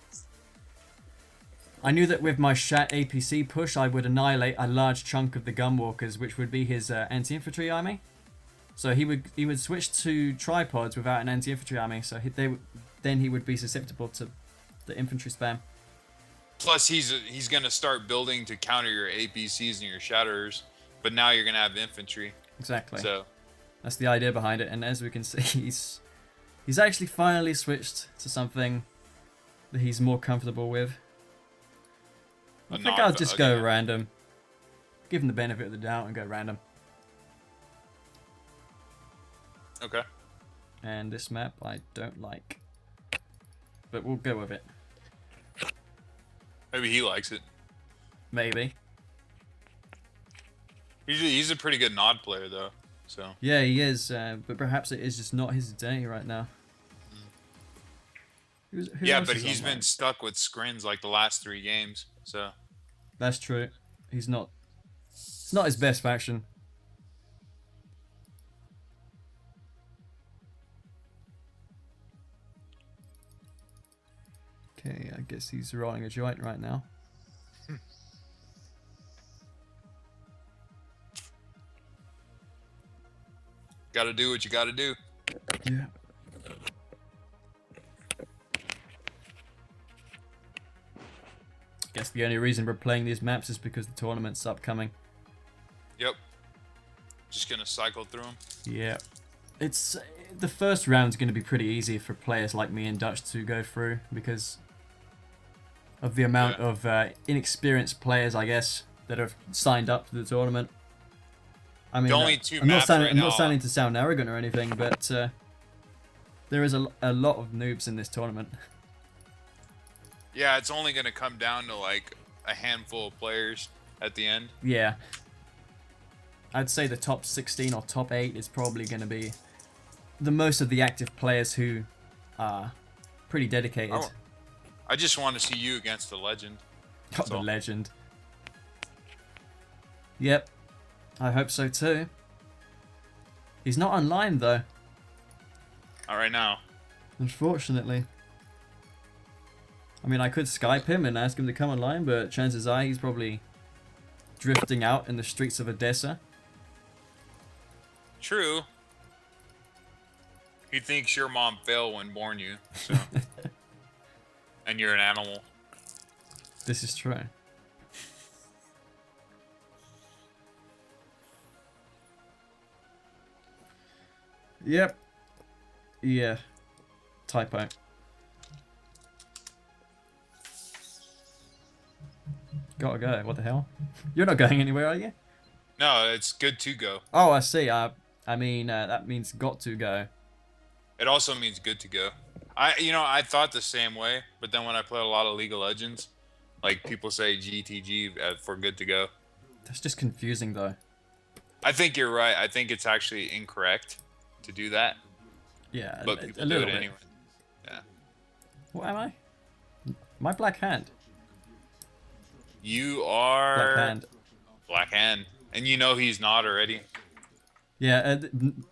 I knew that with my Shat APC push, I would annihilate a large chunk of the Gunwalkers, which would be his anti-infantry army. So he would switch to tripods without an anti-infantry army. So then he would be susceptible to the infantry spam. Plus, he's going to start building to counter your APCs and your Shatterers, but now you're going to have infantry. Exactly. So that's the idea behind it, and as we can see, he's actually finally switched to something that he's more comfortable with. I think I'll just go random. Give him the benefit of the doubt and go random. Okay. And this map I don't like, but we'll go with it. Maybe he likes it. Maybe. He's a pretty good nod player though, So Yeah, he is, but perhaps it is just not his day right now. Who yeah, else but is he's online? been stuck with Scrins like the last 3 games. So That's true. He's not. It's not his best faction. Okay, I guess he's rolling a joint right now. got to do what you got to do. Yeah. Guess the only reason we're playing these maps is because the tournament's upcoming. Yep. Just gonna cycle through them. Yeah. It's the first round's going to be pretty easy for players like me and Dutch to go through because of the amount of inexperienced players, I guess, that have signed up to the tournament. I mean, The only two I'm maps not right now. sounding to sound arrogant or anything, but there is a lot of noobs in this tournament. Yeah, it's only gonna come down to like a handful of players at the end. Yeah. I'd say the top 16 or top 8 is probably going to be the most of the active players who are pretty dedicated. Oh, I just want to see you against the legend. Got the all. legend. Yep. I hope so too. He's not online though. Not right now. Unfortunately. I mean, I could Skype him and ask him to come online, but chances are he's probably drifting out in the streets of Odessa. True. He thinks your mom failed when born you, so. And you're an animal. This is true. Yep. Yeah. Typo. Gotta go. What the hell? You're not going anywhere, are you? No, it's good to go. Oh, I see. I mean, that means got to go. It also means good to go. I thought the same way, but then when I play a lot of League of Legends, like people say GTG for good to go. That's just confusing, though. I think you're right. I think it's actually incorrect to do that, Yeah, but a people do little it bit. anyway. Yeah. What am I? My black hand. You are Black hand. Black hand, and you know he's not already. Yeah,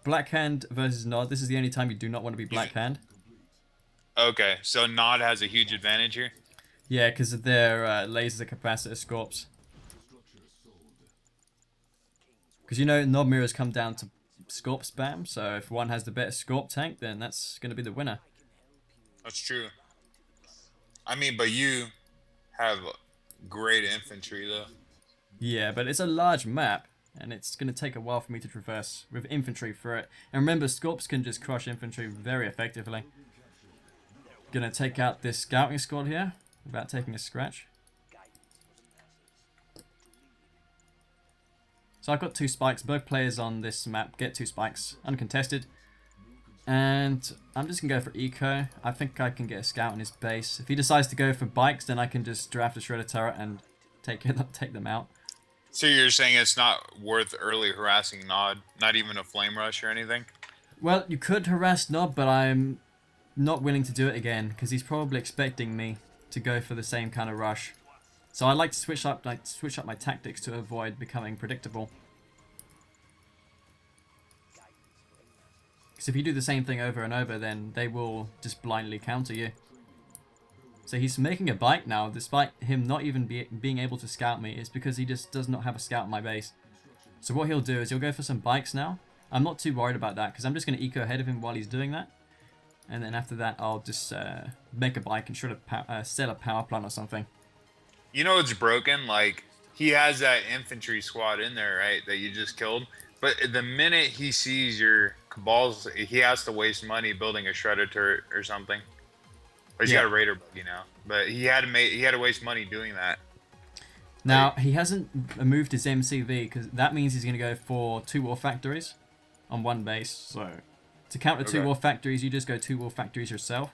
black hand versus Nod. This is the only time you do not want to be black hand. Okay, so Nod has a huge advantage here. Yeah, because of their laser capacitor scopes. Because you know, Nod mirrors come down to scorp spam, so if one has the better scorp tank, then that's going to be the winner. That's true. I mean, but you have great infantry, though. Yeah, but it's a large map, and it's going to take a while for me to traverse with infantry for it. And remember, scorps can just crush infantry very effectively. Gonna take out this scouting squad here, without taking a scratch. So I've got 2 spikes. Both players on this map get 2 spikes, uncontested. And I'm just going to go for eco. I think I can get a scout in his base. If he decides to go for bikes, then I can just draft a shredder turret and take them out. So you're saying it's not worth early harassing Nod? Not even a flame rush or anything? Well, you could harass Nob, but I'm not willing to do it again, because he's probably expecting me to go for the same kind of rush. So I like to switch up my tactics to avoid becoming predictable. Because if you do the same thing over and over, then they will just blindly counter you. So he's making a bike now, despite him not even being able to scout me. It's because he just does not have a scout in my base. So what he'll do is he'll go for some bikes now. I'm not too worried about that, because I'm just going to eco ahead of him while he's doing that. And then after that, I'll just make a bike and try to set a power plant or something. You know it's broken? Like, he has that infantry squad in there, right, that you just killed. But the minute he sees your cabals, he has to waste money building a shredder turret or something. Or he's got a raider buggy now. But he had to waste money doing that. Now, he hasn't moved his MCV, because that means he's going to go for 2 war factories on one base. So to counter 2 war factories, you just go 2 war factories yourself.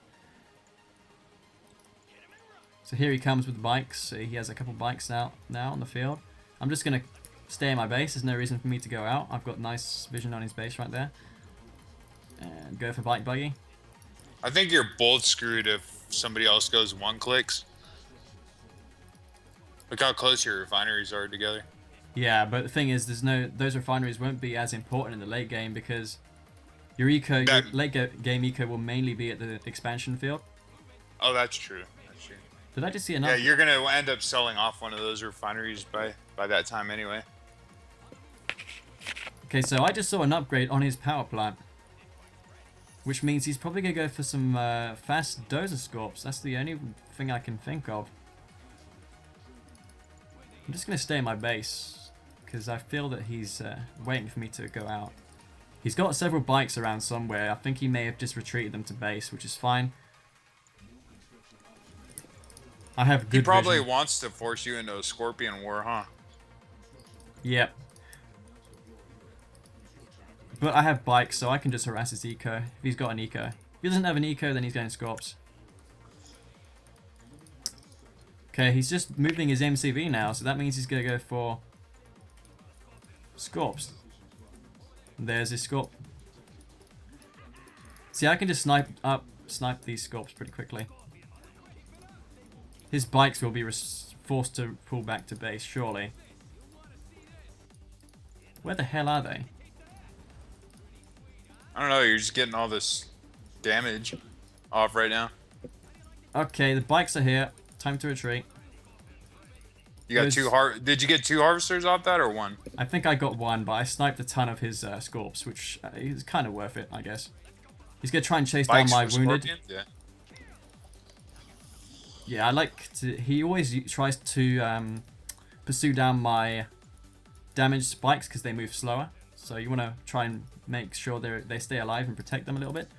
So here he comes with the bikes. He has a couple bikes now on the field. I'm just going to stay in my base. There's no reason for me to go out. I've got nice vision on his base right there. And go for bike buggy. I think you're both screwed if somebody else goes 1 clicks. Look how close your refineries are together. Yeah, but the thing is, those refineries won't be as important in the late game because your game eco will mainly be at the expansion field. Oh, that's true. That's true. Did I just see enough? Yeah, you're gonna end up selling off one of those refineries by that time anyway. Okay, so I just saw an upgrade on his power plant, which means he's probably gonna go for some fast dozer scorps. That's the only thing I can think of. I'm just gonna stay in my base because I feel that he's waiting for me to go out. He's got several bikes around somewhere. I think he may have just retreated them to base, which is fine. I have good He probably vision. wants to force you into a Scorpion war, huh? Yep. But I have bikes, so I can just harass his eco. If he's got an eco. If he doesn't have an eco, then he's going Scorps. Okay, he's just moving his MCV now, so that means he's going to go for Scorps. There's his Scorp. See, I can just snipe these Scorps pretty quickly. His bikes will be forced to pull back to base, surely. Where the hell are they? I don't know, you're just getting all this damage off right now. Okay, the bikes are here. Time to retreat. You got Did you get 2 harvesters off that or 1? I think I got 1, but I sniped a ton of his Scorps, which is kind of worth it, I guess. He's going to try and chase down my wounded. Scorpion? Yeah. Yeah, I like to... He always tries to pursue down my damaged spikes because they move slower. So you want to try and make sure they stay alive and protect them a little bit.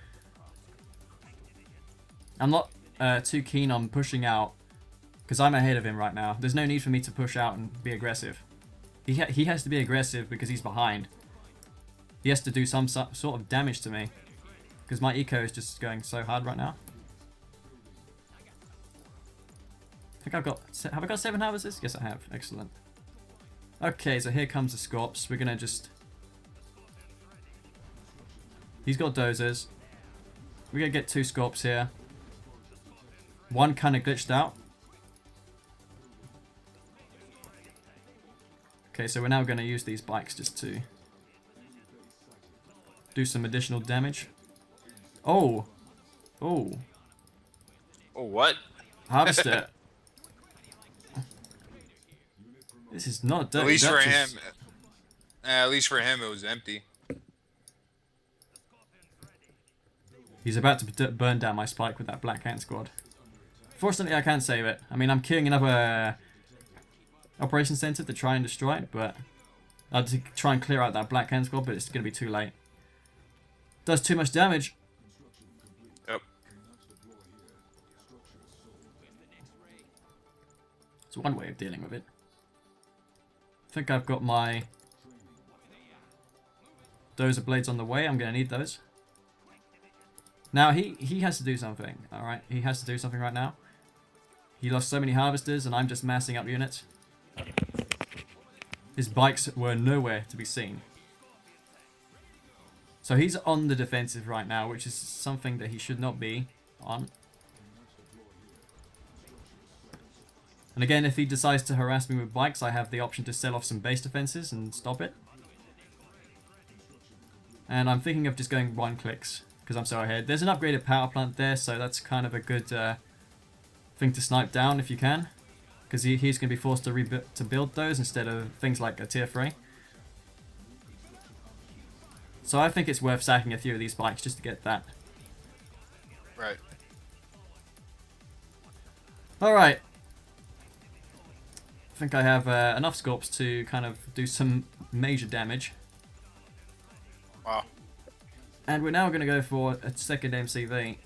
I'm not too keen on pushing out because I'm ahead of him right now. There's no need for me to push out and be aggressive. He has to be aggressive because he's behind. He has to do some sort of damage to me because my eco is just going so hard right now. I think have I got 7 harvesters? Yes, I have. Excellent. Okay, so here comes the Scorps. We're gonna just... He's got dozers. We're gonna get 2 Scorps here. 1 kind of glitched out. Okay, so we're now gonna use these bikes just to do some additional damage. Oh! Oh! Oh, what? Harvester! This is not dirty. At least for him. At least for him, it was empty. He's about to burn down my spike with that Black Ant squad. Fortunately, I can't save it. I mean, I'm killing another operation center to try and destroy it, but I'll try and clear out that Black Ant squad, but it's going to be too late. Does too much damage. Yep. It's one way of dealing with it. I think I've got my dozer blades on the way. I'm going to need those. Now, he has to do something, alright? He has to do something right now. He lost so many harvesters, and I'm just massing up units. His bikes were nowhere to be seen. So he's on the defensive right now, which is something that he should not be on. And again, if he decides to harass me with bikes, I have the option to sell off some base defenses and stop it. And I'm thinking of just going 1 clicks, because I'm so ahead. There's an upgraded power plant there, so that's kind of a good thing to snipe down if you can. Because he's going to be forced to build those instead of things like a tier 3. So I think it's worth sacking a few of these bikes just to get that. Right. Alright. I think I have enough Scorps to kind of do some major damage. Wow. And we're now going to go for a second MCV.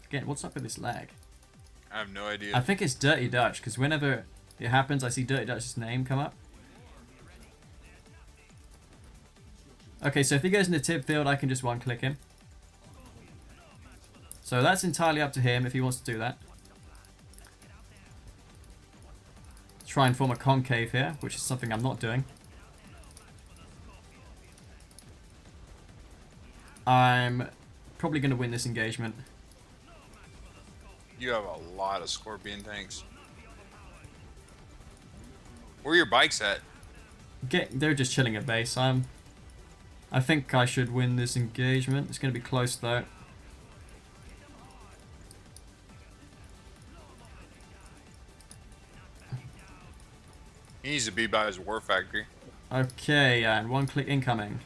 Again, what's up with this lag? I have no idea. I think it's Dirty Dutch, because whenever it happens, I see Dirty Dutch's name come up. Okay, so if he goes in the tip field, I can just 1-click him. So that's entirely up to him if he wants to do that. try and form a concave here, which is something I'm not doing. I'm probably going to win this engagement. You have a lot of scorpion tanks. Where are your bikes at? They're just chilling at base. I think I should win this engagement. It's going to be close though. He needs to be by his war factory. Okay, and one click incoming.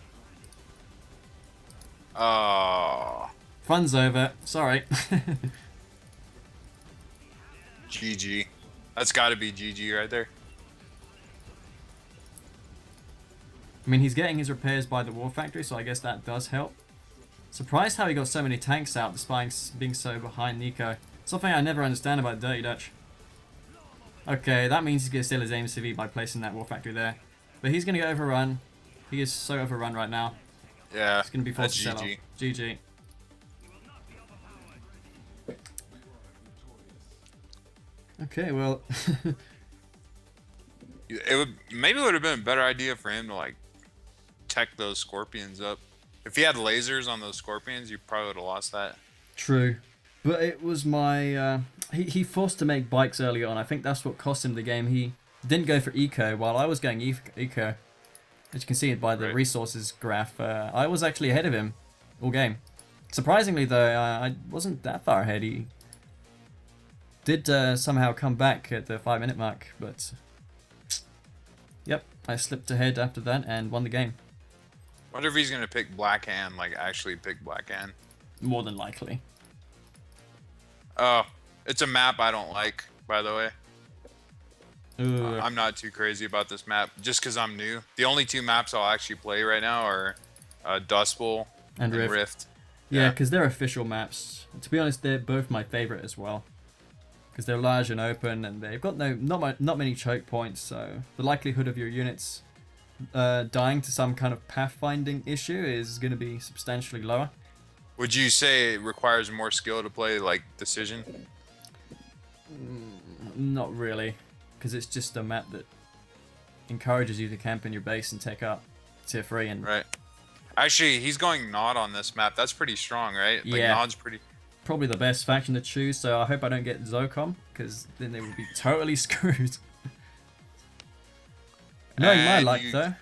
Oh. Fun's over. Sorry. GG. That's got to be GG right there. I mean, he's getting his repairs by the war factory, so I guess that does help. Surprised how he got so many tanks out despite being so behind Nico. Something I never understand about Dirty Dutch. Okay, that means he's going to steal his aim CV by placing that war factory there. But he's going to get overrun. He is so overrun right now. Yeah, He's going to be forced to sell off. GG. GG. Okay, well... Maybe it would have been a better idea for him to like tech those scorpions up. If he had lasers on those scorpions, you probably would have lost that. True. But it was my... He forced to make bikes early on. I think that's what cost him the game. He didn't go for eco while I was going eco. As you can see by the resources graph, I was actually ahead of him all game. Surprisingly though, I wasn't that far ahead. He did somehow come back at the 5-minute mark, but... Yep, I slipped ahead after that and won the game. Wonder if he's gonna pick Black Hand, like actually pick Black Hand. More than likely. Oh, it's a map I don't like, by the way. I'm not too crazy about this map, just because I'm new. The only two maps I'll actually play right now are Dustbowl and Rift. Yeah, because they're official maps. To be honest, they're both my favorite as well. Because they're large and open, and they've got not many choke points, so the likelihood of your units dying to some kind of pathfinding issue is going to be substantially lower. Would you say it requires more skill to play like Decision? Not really, because it's just a map that encourages you to camp in your base and take up tier 3 and... Right. Actually, he's going Nod on this map. That's pretty strong, right? Like, yeah. Nod's pretty... Probably the best faction to choose, so I hope I don't get Zocom, because then they would be totally screwed. Knowing my luck, though.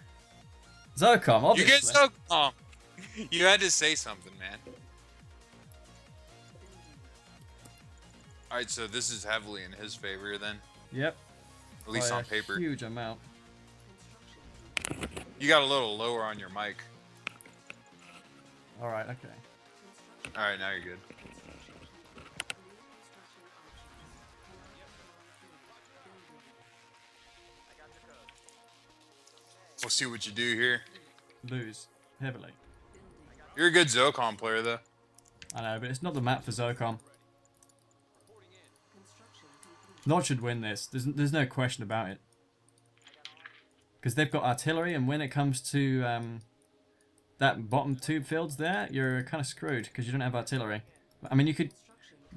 Zocom, obviously. You get Zocom! You had to say something, man. Alright, so this is heavily in his favor, then. Yep. At least on paper. Huge amount. You got a little lower on your mic. Alright, okay. Alright, now you're good. We'll see what you do here. Lose. Heavily. You're a good Zocom player, though. I know, but it's not the map for Zocom. Nod should win this. There's no question about it. Because they've got artillery, and when it comes to that bottom two fields there, you're kind of screwed, because you don't have artillery. I mean, you could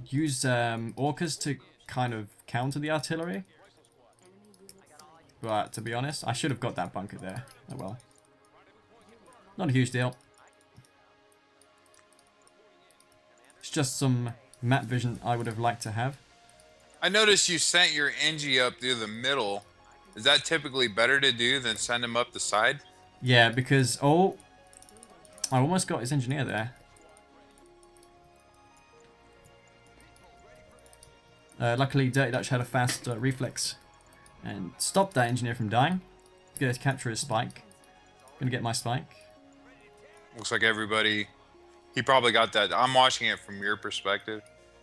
use orcas to kind of counter the artillery. But to be honest, I should have got that bunker there. Oh well. Not a huge deal. It's just some map vision I would have liked to have. I noticed you sent your Engie up through the middle. Is that typically better to do than send him up the side? Yeah, because... Oh! I almost got his engineer there. Luckily, Dirty Dutch had a fast reflex and stopped that engineer from dying. He's going to capture his spike. Going to get my spike. Looks like everybody... He probably got that... I'm watching it from your perspective.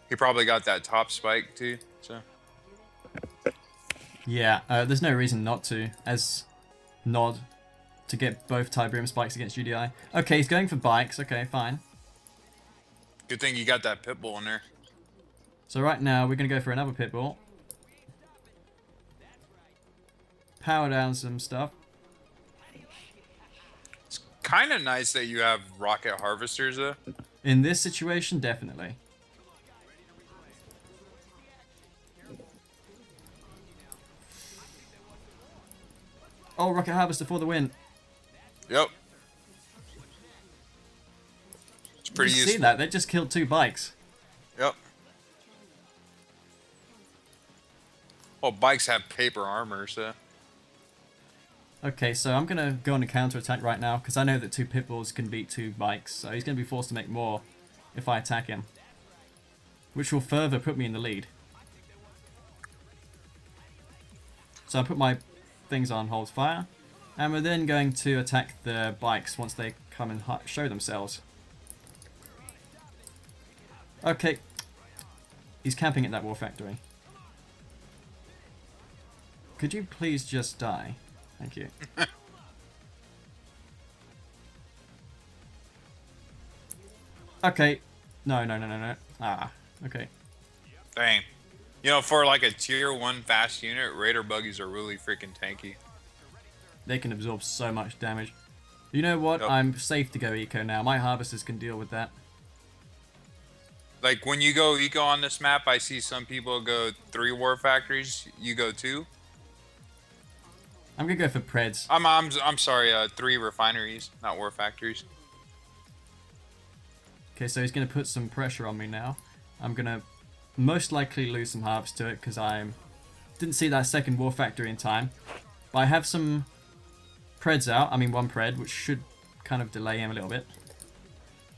He probably got that top spike too, so... Yeah, there's no reason not to, as Nod, to get both Tiberium spikes against UDI. Okay, he's going for bikes. Okay, fine. Good thing you got that pitbull in there. So right now, we're going to go for another pitbull. Power down some stuff. It's kind of nice that you have rocket harvesters, though. In this situation, definitely. Oh, rocket harvester for the win. Yep. It's pretty Did you useful. see that? They just killed 2 bikes. Yep. Well, bikes have paper armor, so. Okay, so I'm going to go on a counter-attack right now, because I know that 2 pit bulls can beat 2 bikes, so he's going to be forced to make more if I attack him. Which will further put me in the lead. So I put my things on hold fire, and we're then going to attack the bikes once they come and show themselves. Okay. He's camping at that war factory. Could you please just die? Thank you. Okay. No. Ah, okay. Dang. You know, for like a tier 1 fast unit, Raider buggies are really freaking tanky. They can absorb so much damage. You know what? Yep. I'm safe to go eco now. My harvesters can deal with that. Like when you go eco on this map, I see some people go 3 war factories. You go 2. I'm gonna go for Preds. I'm sorry, 3 refineries, not war factories. Okay, so he's gonna put some pressure on me now. I'm gonna most likely lose some harvest to it because I didn't see that second war factory in time. But I have some Preds out. I mean 1 Pred, which should kind of delay him a little bit.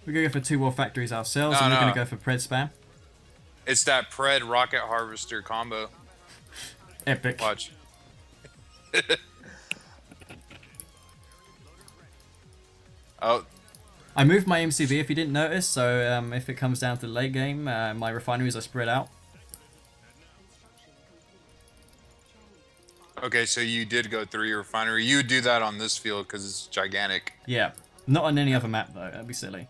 We're gonna go for 2 war factories ourselves, and we're gonna go for Pred spam. It's that Pred rocket harvester combo. Epic. Watch. Oh. I moved my MCV if you didn't notice, so if it comes down to the late game, my refineries are spread out. Okay, so you did go 3 refinery. You would do that on this field because it's gigantic. Yeah, not on any other map though, that'd be silly.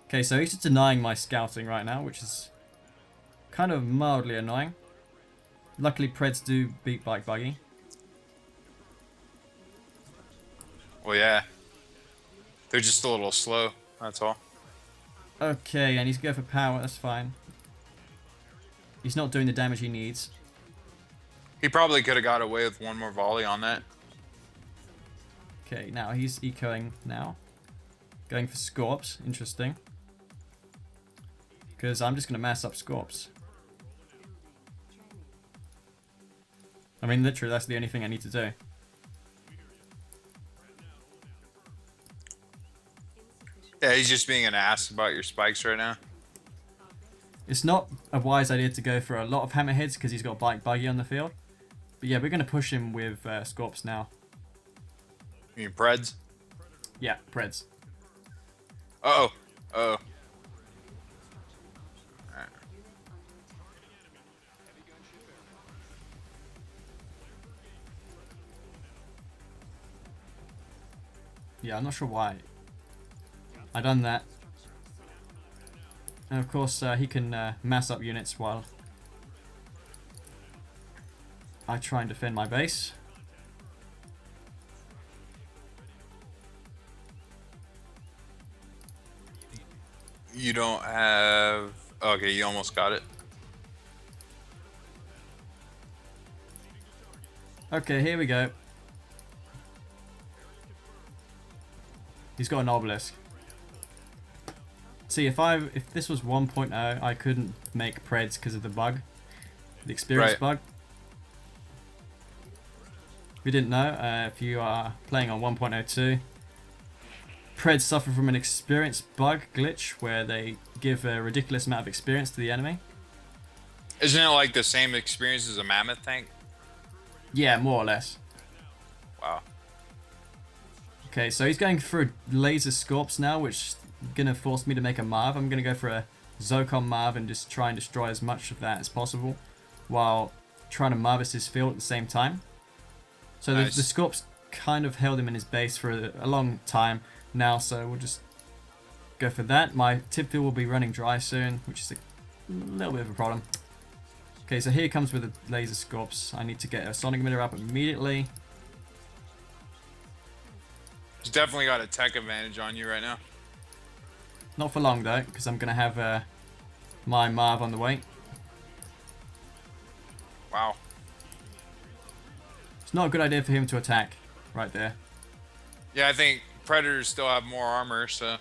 Okay, so he's just denying my scouting right now, which is kind of mildly annoying. Luckily, Preds do beat Bike Buggy. Well, yeah. They're just a little slow, that's all. Okay, and he's going for power, that's fine. He's not doing the damage he needs. He probably could have got away with 1 more volley on that. Okay, now he's ecoing now. Going for Scorps, interesting. Because I'm just going to mass up Scorps. I mean, literally, that's the only thing I need to do. Yeah, he's just being an ass about your spikes right now. It's not a wise idea to go for a lot of hammerheads because he's got Bike Buggy on the field. But yeah, we're going to push him with Scorps now. You mean Preds? Yeah, Preds. Uh-oh. Uh-oh. Yeah, I'm not sure why. I done that. And of course, he can mass up units while I try and defend my base. You don't have... Okay, you almost got it. Okay, here we go. He's got an obelisk. See, if this was 1.0, I couldn't make Preds because of the bug. The experience bug. If you didn't know, if you are playing on 1.02, Preds suffer from an experience bug glitch where they give a ridiculous amount of experience to the enemy. Isn't it like the same experience as a mammoth tank? Yeah, more or less. Wow. Okay, so he's going for a laser Scorps now, which is going to force me to make a Marv. I'm going to go for a Zocom Marv and just try and destroy as much of that as possible while trying to Marvis his field at the same time. So nice. the Scorps kind of held him in his base for a long time now, so we'll just go for that. My tip field will be running dry soon, which is a little bit of a problem. Okay, so here comes with the laser Scorps. I need to get a sonic emitter up immediately. He's definitely got a tech advantage on you right now. Not for long though, because I'm going to have my Marv on the way. Wow. It's not a good idea for him to attack right there. Yeah, I think predators still have more armor, so...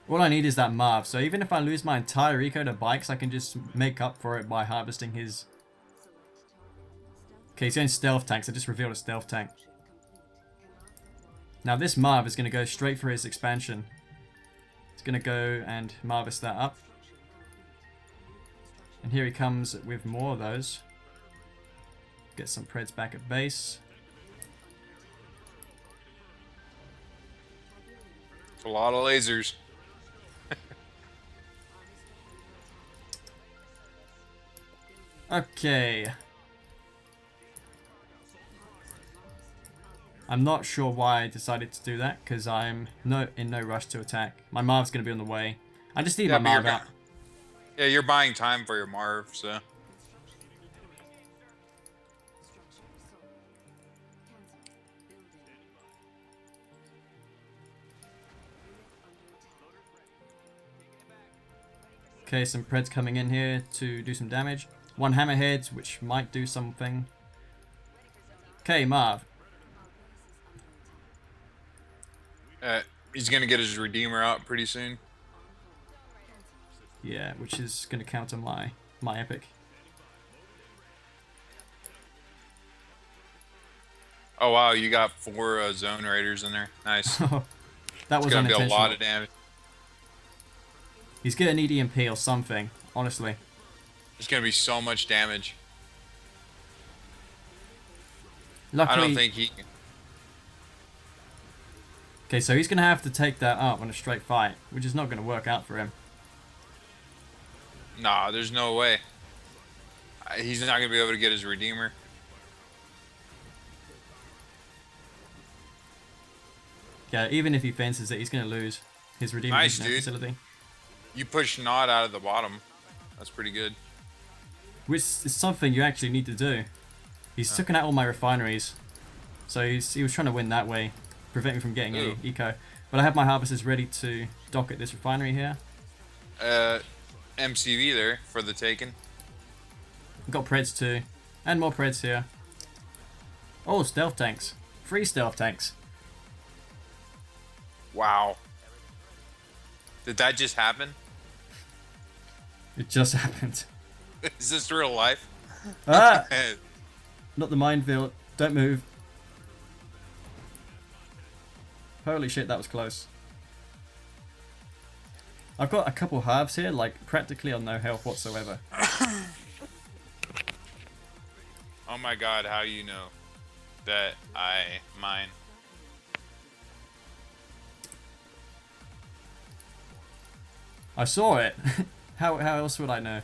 All I need is that Marv, so even if I lose my entire eco to bikes, I can just make up for it by harvesting his... Okay, he's going stealth tanks. I just revealed a stealth tank. Now this Marv is going to go straight for his expansion. He's going to go and harvest that up. And here he comes with more of those. Get some Preds back at base. It's a lot of lasers. Okay. I'm not sure why I decided to do that, because I'm in no rush to attack. My Marv's going to be on the way. I just need my Marv out. Yeah, you're buying time for your Marv, so... Okay, some Preds coming in here to do some damage. One Hammerhead, which might do something. Okay, Marv. He's gonna get his Redeemer out pretty soon. Yeah, which is gonna counter my epic. Oh wow, you got 4 Zone Raiders in there. Nice. That was gonna be a unintentional. lot of damage. He's gonna need EMP or something, honestly. There's gonna be so much damage. Luckily, I don't think he can. Okay, so he's gonna have to take that up on a straight fight, which is not gonna work out for him. Nah, there's no way. He's not gonna be able to get his Redeemer. Yeah, even if he fences it, he's gonna lose his Redeemer Nice, in that dude. facility. You push Nod out of the bottom. That's pretty good. Which is something you actually need to do. He's taken out all my refineries. So he was trying to win that way. Prevent me from getting any eco. But I have my harvesters ready to dock at this refinery here. MCV there for the taking. I've got Preds too. And more Preds here. Oh, stealth tanks. 3 stealth tanks. Wow. Did that just happen? It just happened. Is this real life? Ah! Not the minefield. Don't move. Holy shit, that was close. I've got a couple halves here, like practically on no health whatsoever. Oh my god, how you know that I mine? I saw it. How else would I know?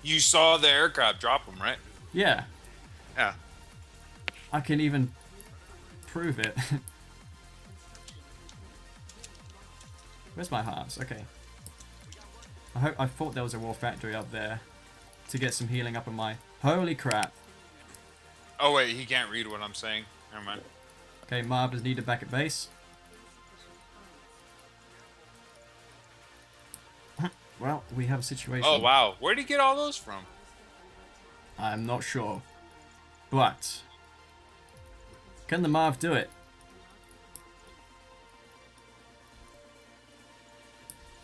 You saw the aircraft drop them, right? Yeah. Yeah. I can even prove it. Where's my hearts? Okay. I thought there was a war factory up there to get some healing up on my... Holy crap. Oh wait, he can't read what I'm saying. Never mind. Okay, Marv is needed back at base. Well, we have a situation. Oh wow, where'd he get all those from? I'm not sure. But... can the Marv do it?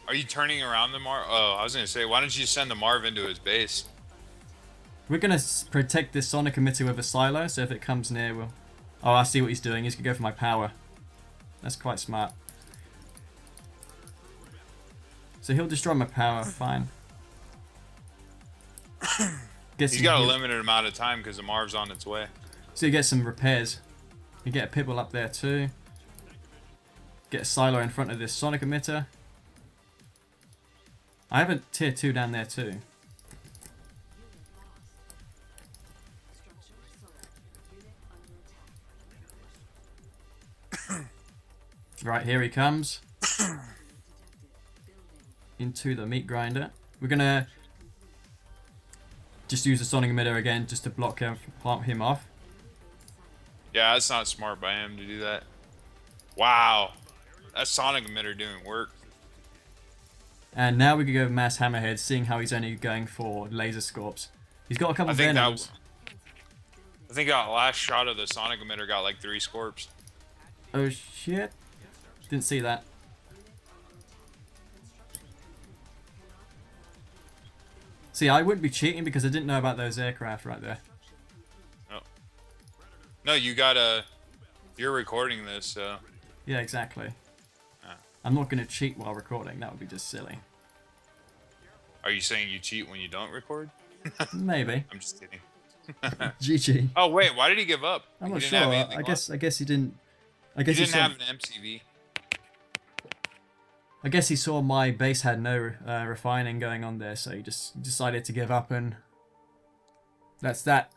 Are you turning around the Marv? Oh, I was gonna say, why don't you send the Marv into his base? We're gonna protect this sonic emitter with a silo, so if it comes near, we'll... Oh, I see what he's doing. He's gonna go for my power. That's quite smart. So he'll destroy my power, fine. He's got a limited amount of time because the Marv's on its way. So you get some repairs. You get a Pibble up there too. Get a silo in front of this sonic emitter. I have a tier 2 down there too. Right, here he comes. Into the meat grinder. We're gonna just use the sonic emitter again just to block him off. Yeah, that's not smart by him to do that. Wow. That sonic emitter doing work. And now we can go with Mass Hammerhead, seeing how he's only going for laser scorps. He's got a couple of Venoms. I think that last shot of the sonic emitter got like 3 scorps. Oh shit. Didn't see that. See, I wouldn't be cheating because I didn't know about those aircraft right there. Oh. No, you gotta... You're recording this, so... Yeah, exactly. I'm not going to cheat while recording. That would be just silly. Are you saying you cheat when you don't record? Maybe. I'm just kidding. GG. Oh wait, why did he give up? I'm not sure. I guess he didn't. I guess he didn't have an MCV. I guess he saw my base had no refining going on there, so he just decided to give up, and that's that.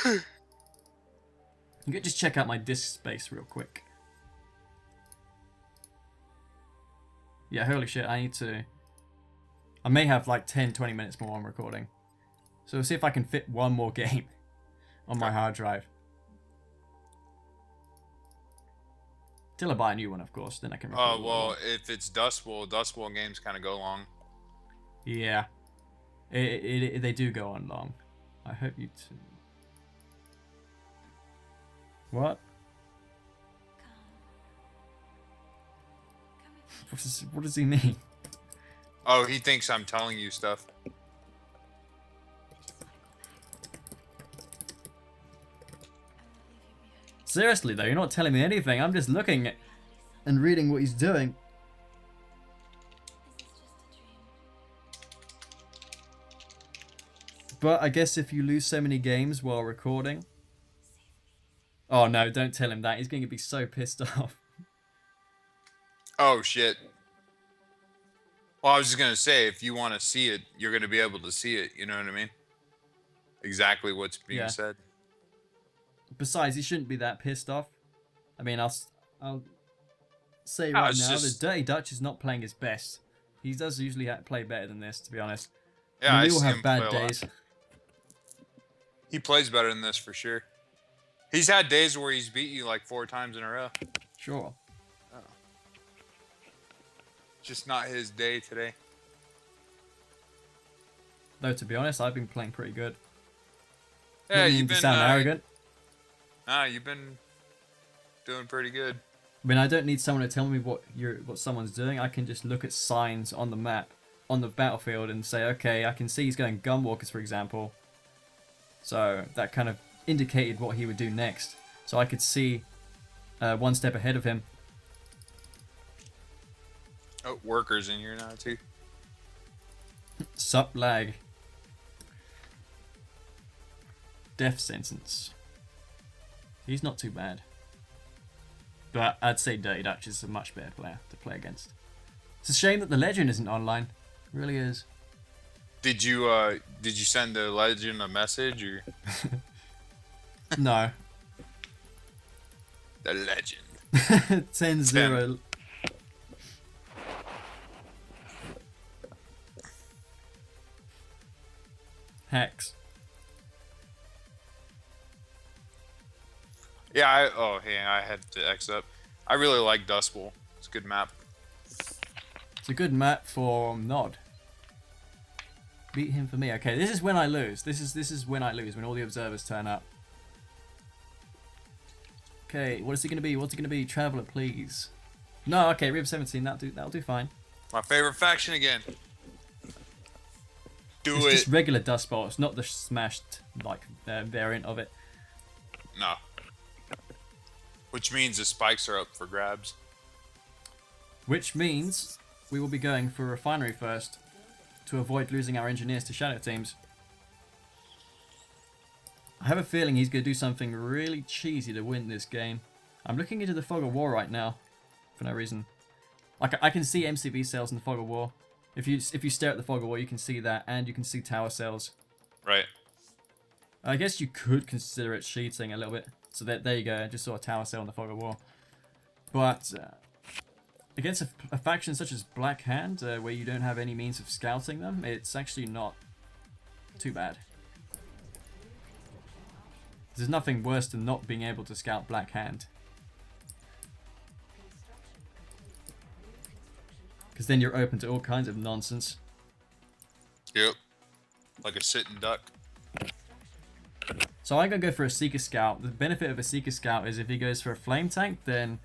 You can just check out my disk space real quick. Yeah, holy shit, I may have like 10-20 minutes more on recording. So we'll see if I can fit one more game on my hard drive. Till I buy a new one, of course, then I can record. Oh, well, if it's Dustbowl games kind of go long. Yeah. They do go on long. I hope you too. What? What does he mean? Oh, he thinks I'm telling you stuff. Seriously though, you're not telling me anything. I'm just looking at and reading what he's doing. But I guess if you lose so many games while recording... Oh no, don't tell him that. He's going to be so pissed off. Oh, shit. Well, I was just going to say, if you want to see it, you're going to be able to see it. You know what I mean? Exactly what's being said. Besides, he shouldn't be that pissed off. I mean, I'll say right now, the Dirty Dutch is not playing his best. He does usually play better than this, to be honest. Yeah, we all have bad days. He plays better than this for sure. He's had days where he's beat you like 4 times in a row. Sure. Oh. Just not his day today. Though, to be honest, I've been playing pretty good. Yeah, you've been... sound arrogant. Nah, you've been doing pretty good. I mean, I don't need someone to tell me what someone's doing. I can just look at signs on the map, on the battlefield, and say, okay, I can see he's going gunwalkers, for example. So that kind of indicated what he would do next. So I could see one step ahead of him. Oh, workers in here now too. Sup lag. Death sentence. He's not too bad. But I'd say Dirty Dutch is a much better player to play against. It's a shame that the Legend isn't online. It really is. Did you send the Legend a message or? No. The Legend. 10-0. Hex. Yeah, I had to X up. I really like Dustbowl. It's a good map. It's a good map for Nod. Beat him for me. Okay, this is when I lose. This is when I lose, when all the observers turn up. Okay, what is he gonna be? What's he gonna be? Traveler, please. No, okay, Rib 17. That'll do fine. My favorite faction again. It's just regular Dustbowl. It's not the smashed variant of it. No. Which means the spikes are up for grabs. Which means we will be going for Refinery first to avoid losing our engineers to shadow teams. I have a feeling he's going to do something really cheesy to win this game. I'm looking into the Fog of War right now for no reason. I can see MCV cells in the Fog of War. If you stare at the Fog of War, you can see that, and you can see tower cells. Right. I guess you could consider it cheating a little bit. So there you go, I just saw a tower cell in the Fog of War. But against a faction such as Black Hand, where you don't have any means of scouting them, it's actually not too bad. There's nothing worse than not being able to scout Black Hand. Because then you're open to all kinds of nonsense. Yep. Like a sitting duck. So I'm going to go for a Seeker Scout. The benefit of a Seeker Scout is if he goes for a Flame Tank, then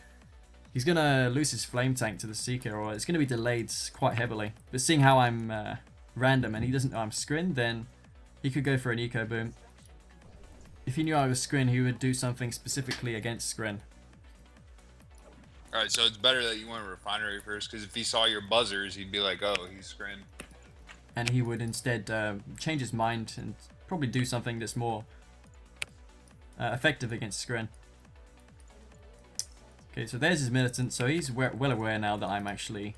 he's going to lose his Flame Tank to the Seeker, or it's going to be delayed quite heavily. But seeing how I'm random and he doesn't know I'm Scrin, then he could go for an Eco Boom. If he knew I was Scrin, he would do something specifically against Scrin. Alright, so it's better that you went Refinery first, because if he saw your buzzers, he'd be like, oh, he's Scrin. And he would instead change his mind and probably do something that's more effective against Scrin. Okay, so there's his Militant, so he's well aware now that I'm actually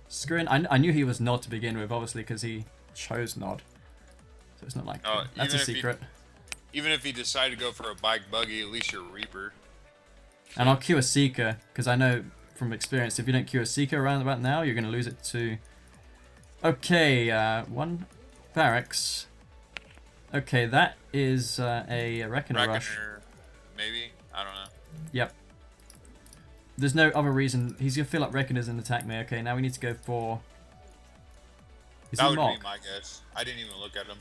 Scrin. I knew he was Nod to begin with, obviously, because he chose Nod. So it's not like that's a secret. Even if he decided to go for a bike buggy, at least you're Reaper. And I'll queue a Seeker, because I know from experience, if you don't queue a Seeker around about now, you're going to lose it to... Okay, one barracks. Okay, that is a Reckoner Rush. Maybe? I don't know. Yep. There's no other reason. He's going to fill up Reckoners and attack me. Okay, now we need to go for... That would be my guess. I didn't even look at him.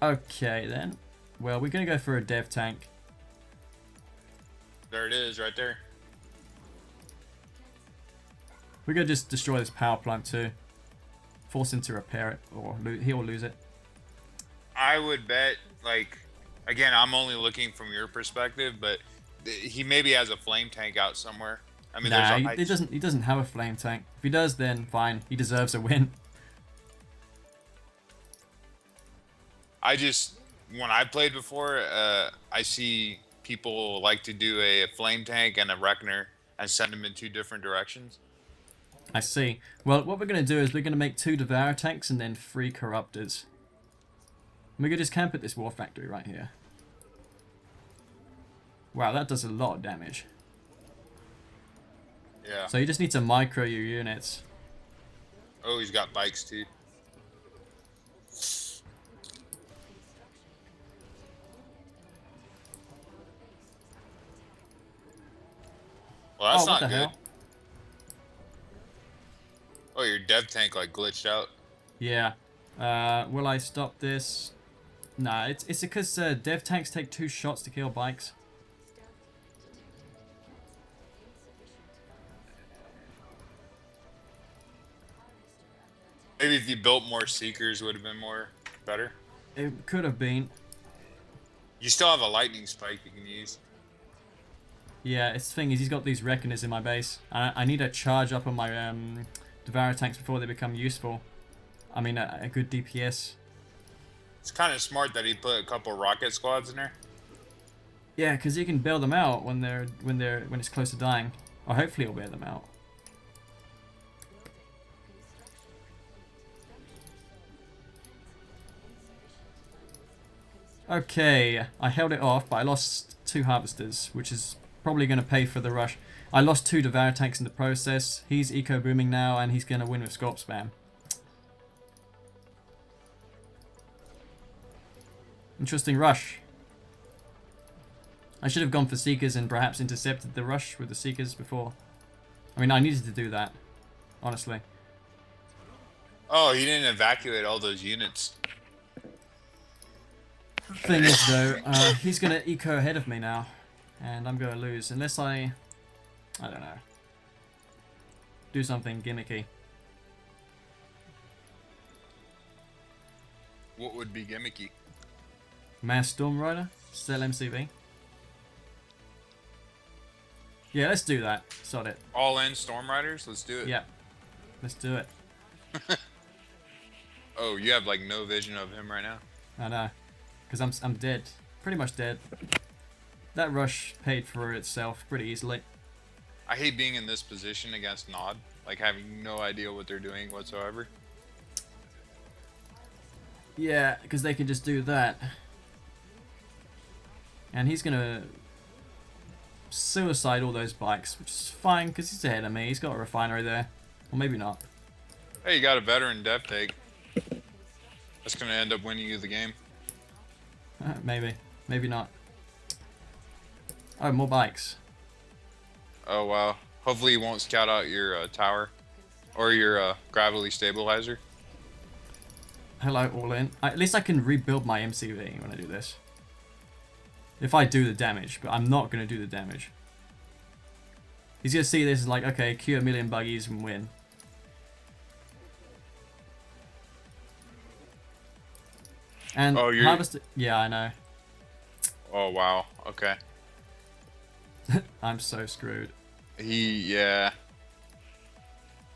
Okay, then. Well, we're going to go for a Dev Tank. There it is, right there. We're going to just destroy this power plant too. Force him to repair it, or he'll lose it. I would bet, like, again, I'm only looking from your perspective, but he maybe has a flame tank out somewhere. I mean, nah, he doesn't have a flame tank. If he does, then fine. He deserves a win. When I played before, I see people like to do a flame tank and a Reckoner and send them in two different directions. I see. Well, what we're going to do is we're going to make 2 Devourer tanks and then 3 Corruptors. And we're going to just camp at this War Factory right here. Wow, that does a lot of damage. Yeah. So you just need to micro your units. Oh, he's got bikes too. Well, that's not good. Hell? Oh, your dev tank like glitched out. Yeah. Will I stop this? Nah, it's because dev tanks take 2 shots to kill bikes. Maybe if you built more Seekers, would have been more better. It could have been. You still have a lightning spike you can use. Yeah, the thing is, he's got these Reckoners in my base. I need to charge up on my Devourer tanks before they become useful. I mean, a good DPS. It's kind of smart that he put a couple rocket squads in there. Yeah, because you can bail them out when it's close to dying, or hopefully he'll bail them out. Okay, I held it off, but I lost 2 Harvesters, which is probably going to pay for the rush. I lost 2 Devourer tanks in the process. He's eco-booming now, and he's going to win with Scorp Spam. Interesting rush. I should have gone for Seekers and perhaps intercepted the rush with the Seekers before. I mean, I needed to do that, honestly. Oh, he didn't evacuate all those units. Thing is, though, he's going to eco ahead of me now. And I'm going to lose, unless I don't know, do something gimmicky. What would be gimmicky? Mass Storm Rider? Sell MCV? Yeah, let's do that. Sod it. All in Storm Riders? Let's do it. Yeah. Let's do it. Oh, you have like no vision of him right now? I know. Because I'm dead. Pretty much dead. That rush paid for itself pretty easily. I hate being in this position against Nod. Like having no idea what they're doing whatsoever. Yeah, because they can just do that. And he's going to suicide all those bikes, which is fine because he's ahead of me. He's got a refinery there. Or maybe not. Hey, you got a veteran dev take. That's going to end up winning you the game. Maybe. Maybe not. Oh, more bikes. Oh, wow. Hopefully, he won't scout out your tower or your gravity stabilizer. Hello, all in. At least I can rebuild my MCV when I do this. If I do the damage, but I'm not going to do the damage. He's going to see this as like, okay, queue a million buggies and win. And harvest. Yeah, I know. Oh wow. Okay. I'm so screwed. Yeah.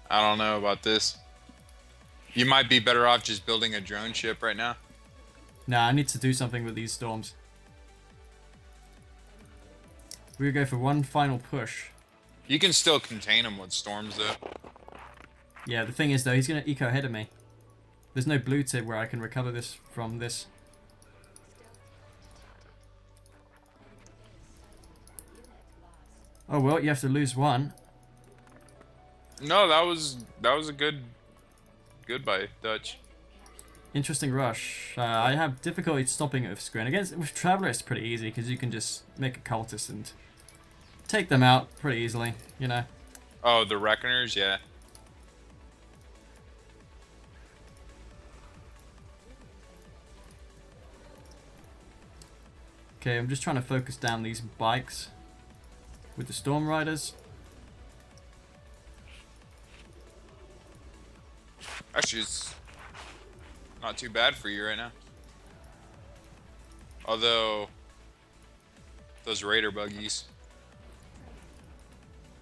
I don't know about this. You might be better off just building a drone ship right now. Nah, I need to do something with these storms. We're going to go for one final push. You can still contain them with storms though. Yeah, the thing is though, he's going to eco ahead of me. There's no blue tip where I can recover this from this. Oh well, you have to lose one. No, that was a good by Dutch. Interesting rush. I have difficulty stopping it with Scrin. With Traveler it's pretty easy because you can just make a cultist and take them out pretty easily, you know. Oh, the Reckoners, yeah. Okay, I'm just trying to focus down these bikes with the Storm Riders. Actually, it's not too bad for you right now. Although, those Raider buggies.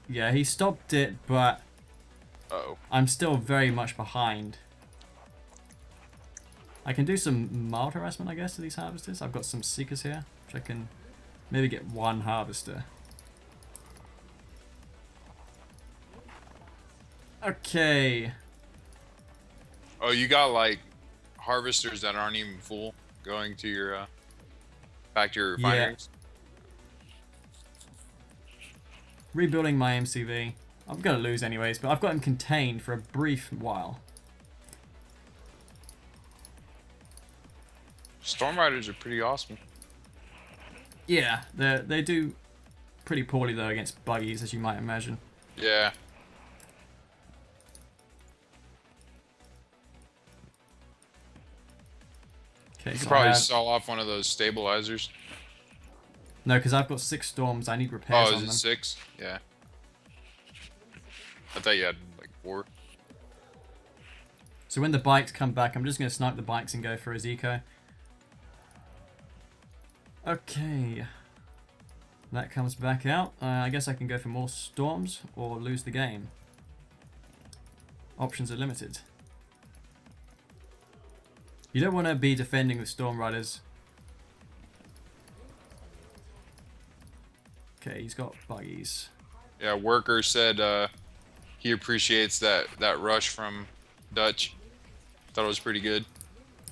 Yeah, he stopped it, but Uh-oh. I'm still very much behind. I can do some mild harassment, I guess, to these harvesters. I've got some Seekers here, which I can maybe get one harvester. Okay. Oh, you got like harvesters that aren't even full going to your back to your refineries. Yeah. Rebuilding my MCV. I'm gonna lose anyways, but I've got him contained for a brief while. Storm Riders are pretty awesome. Yeah, they do pretty poorly though against buggies, as you might imagine. Yeah. Okay, You so could probably sell off one of those stabilizers. No, because I've got 6 storms. I need repairs on them. Oh, is it 6? Yeah. I thought you had like 4. So when the bikes come back, I'm just going to snipe the bikes and go for his eco. Okay. That comes back out. I guess I can go for more storms or lose the game. Options are limited. You don't want to be defending with Storm Riders. Okay, he's got buggies. Yeah, Worker said he appreciates that rush from Dutch. Thought it was pretty good.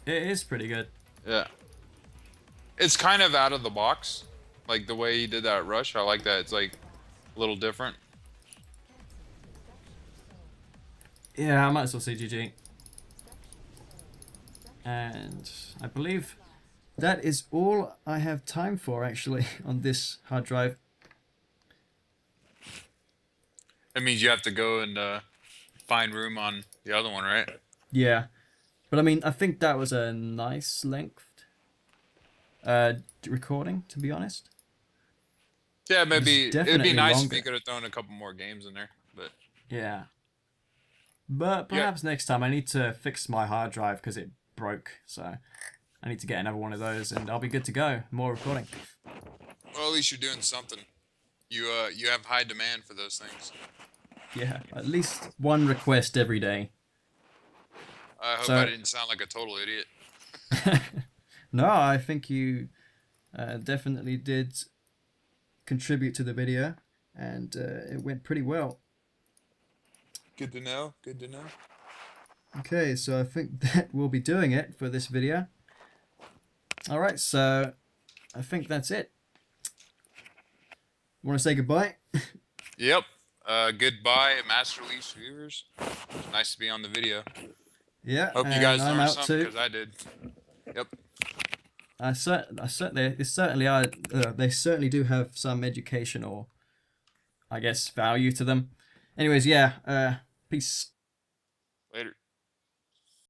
It is pretty good. Yeah. It's kind of out of the box. Like the way he did that rush. I like that. It's like a little different. Yeah, I might as well say GG. And I believe that is all I have time for actually on this hard drive. That means you have to go and find room on the other one, right? Yeah. But I mean, I think that was a nice length recording, to be honest. Yeah, maybe it'd be nice longer. if you could have thrown a couple more games in there, but yeah. But perhaps next time I need to fix my hard drive because it broke, so I need to get another one of those and I'll be good to go. More recording. Well, at least you're doing something. You have high demand for those things. Yeah, at least one request every day. I hope I didn't sound like a total idiot. No, I think you definitely did contribute to the video, and it went pretty well. Good to know. Good to know. Okay, so I think that will be doing it for this video. Alright, so I think that's it. Want to say goodbye? Yep. Goodbye, Master Leafs viewers. Nice to be on the video. Yeah. Hope you guys learned something because I did. Yep. They certainly do have some educational I guess, value to them. Anyways, yeah, peace.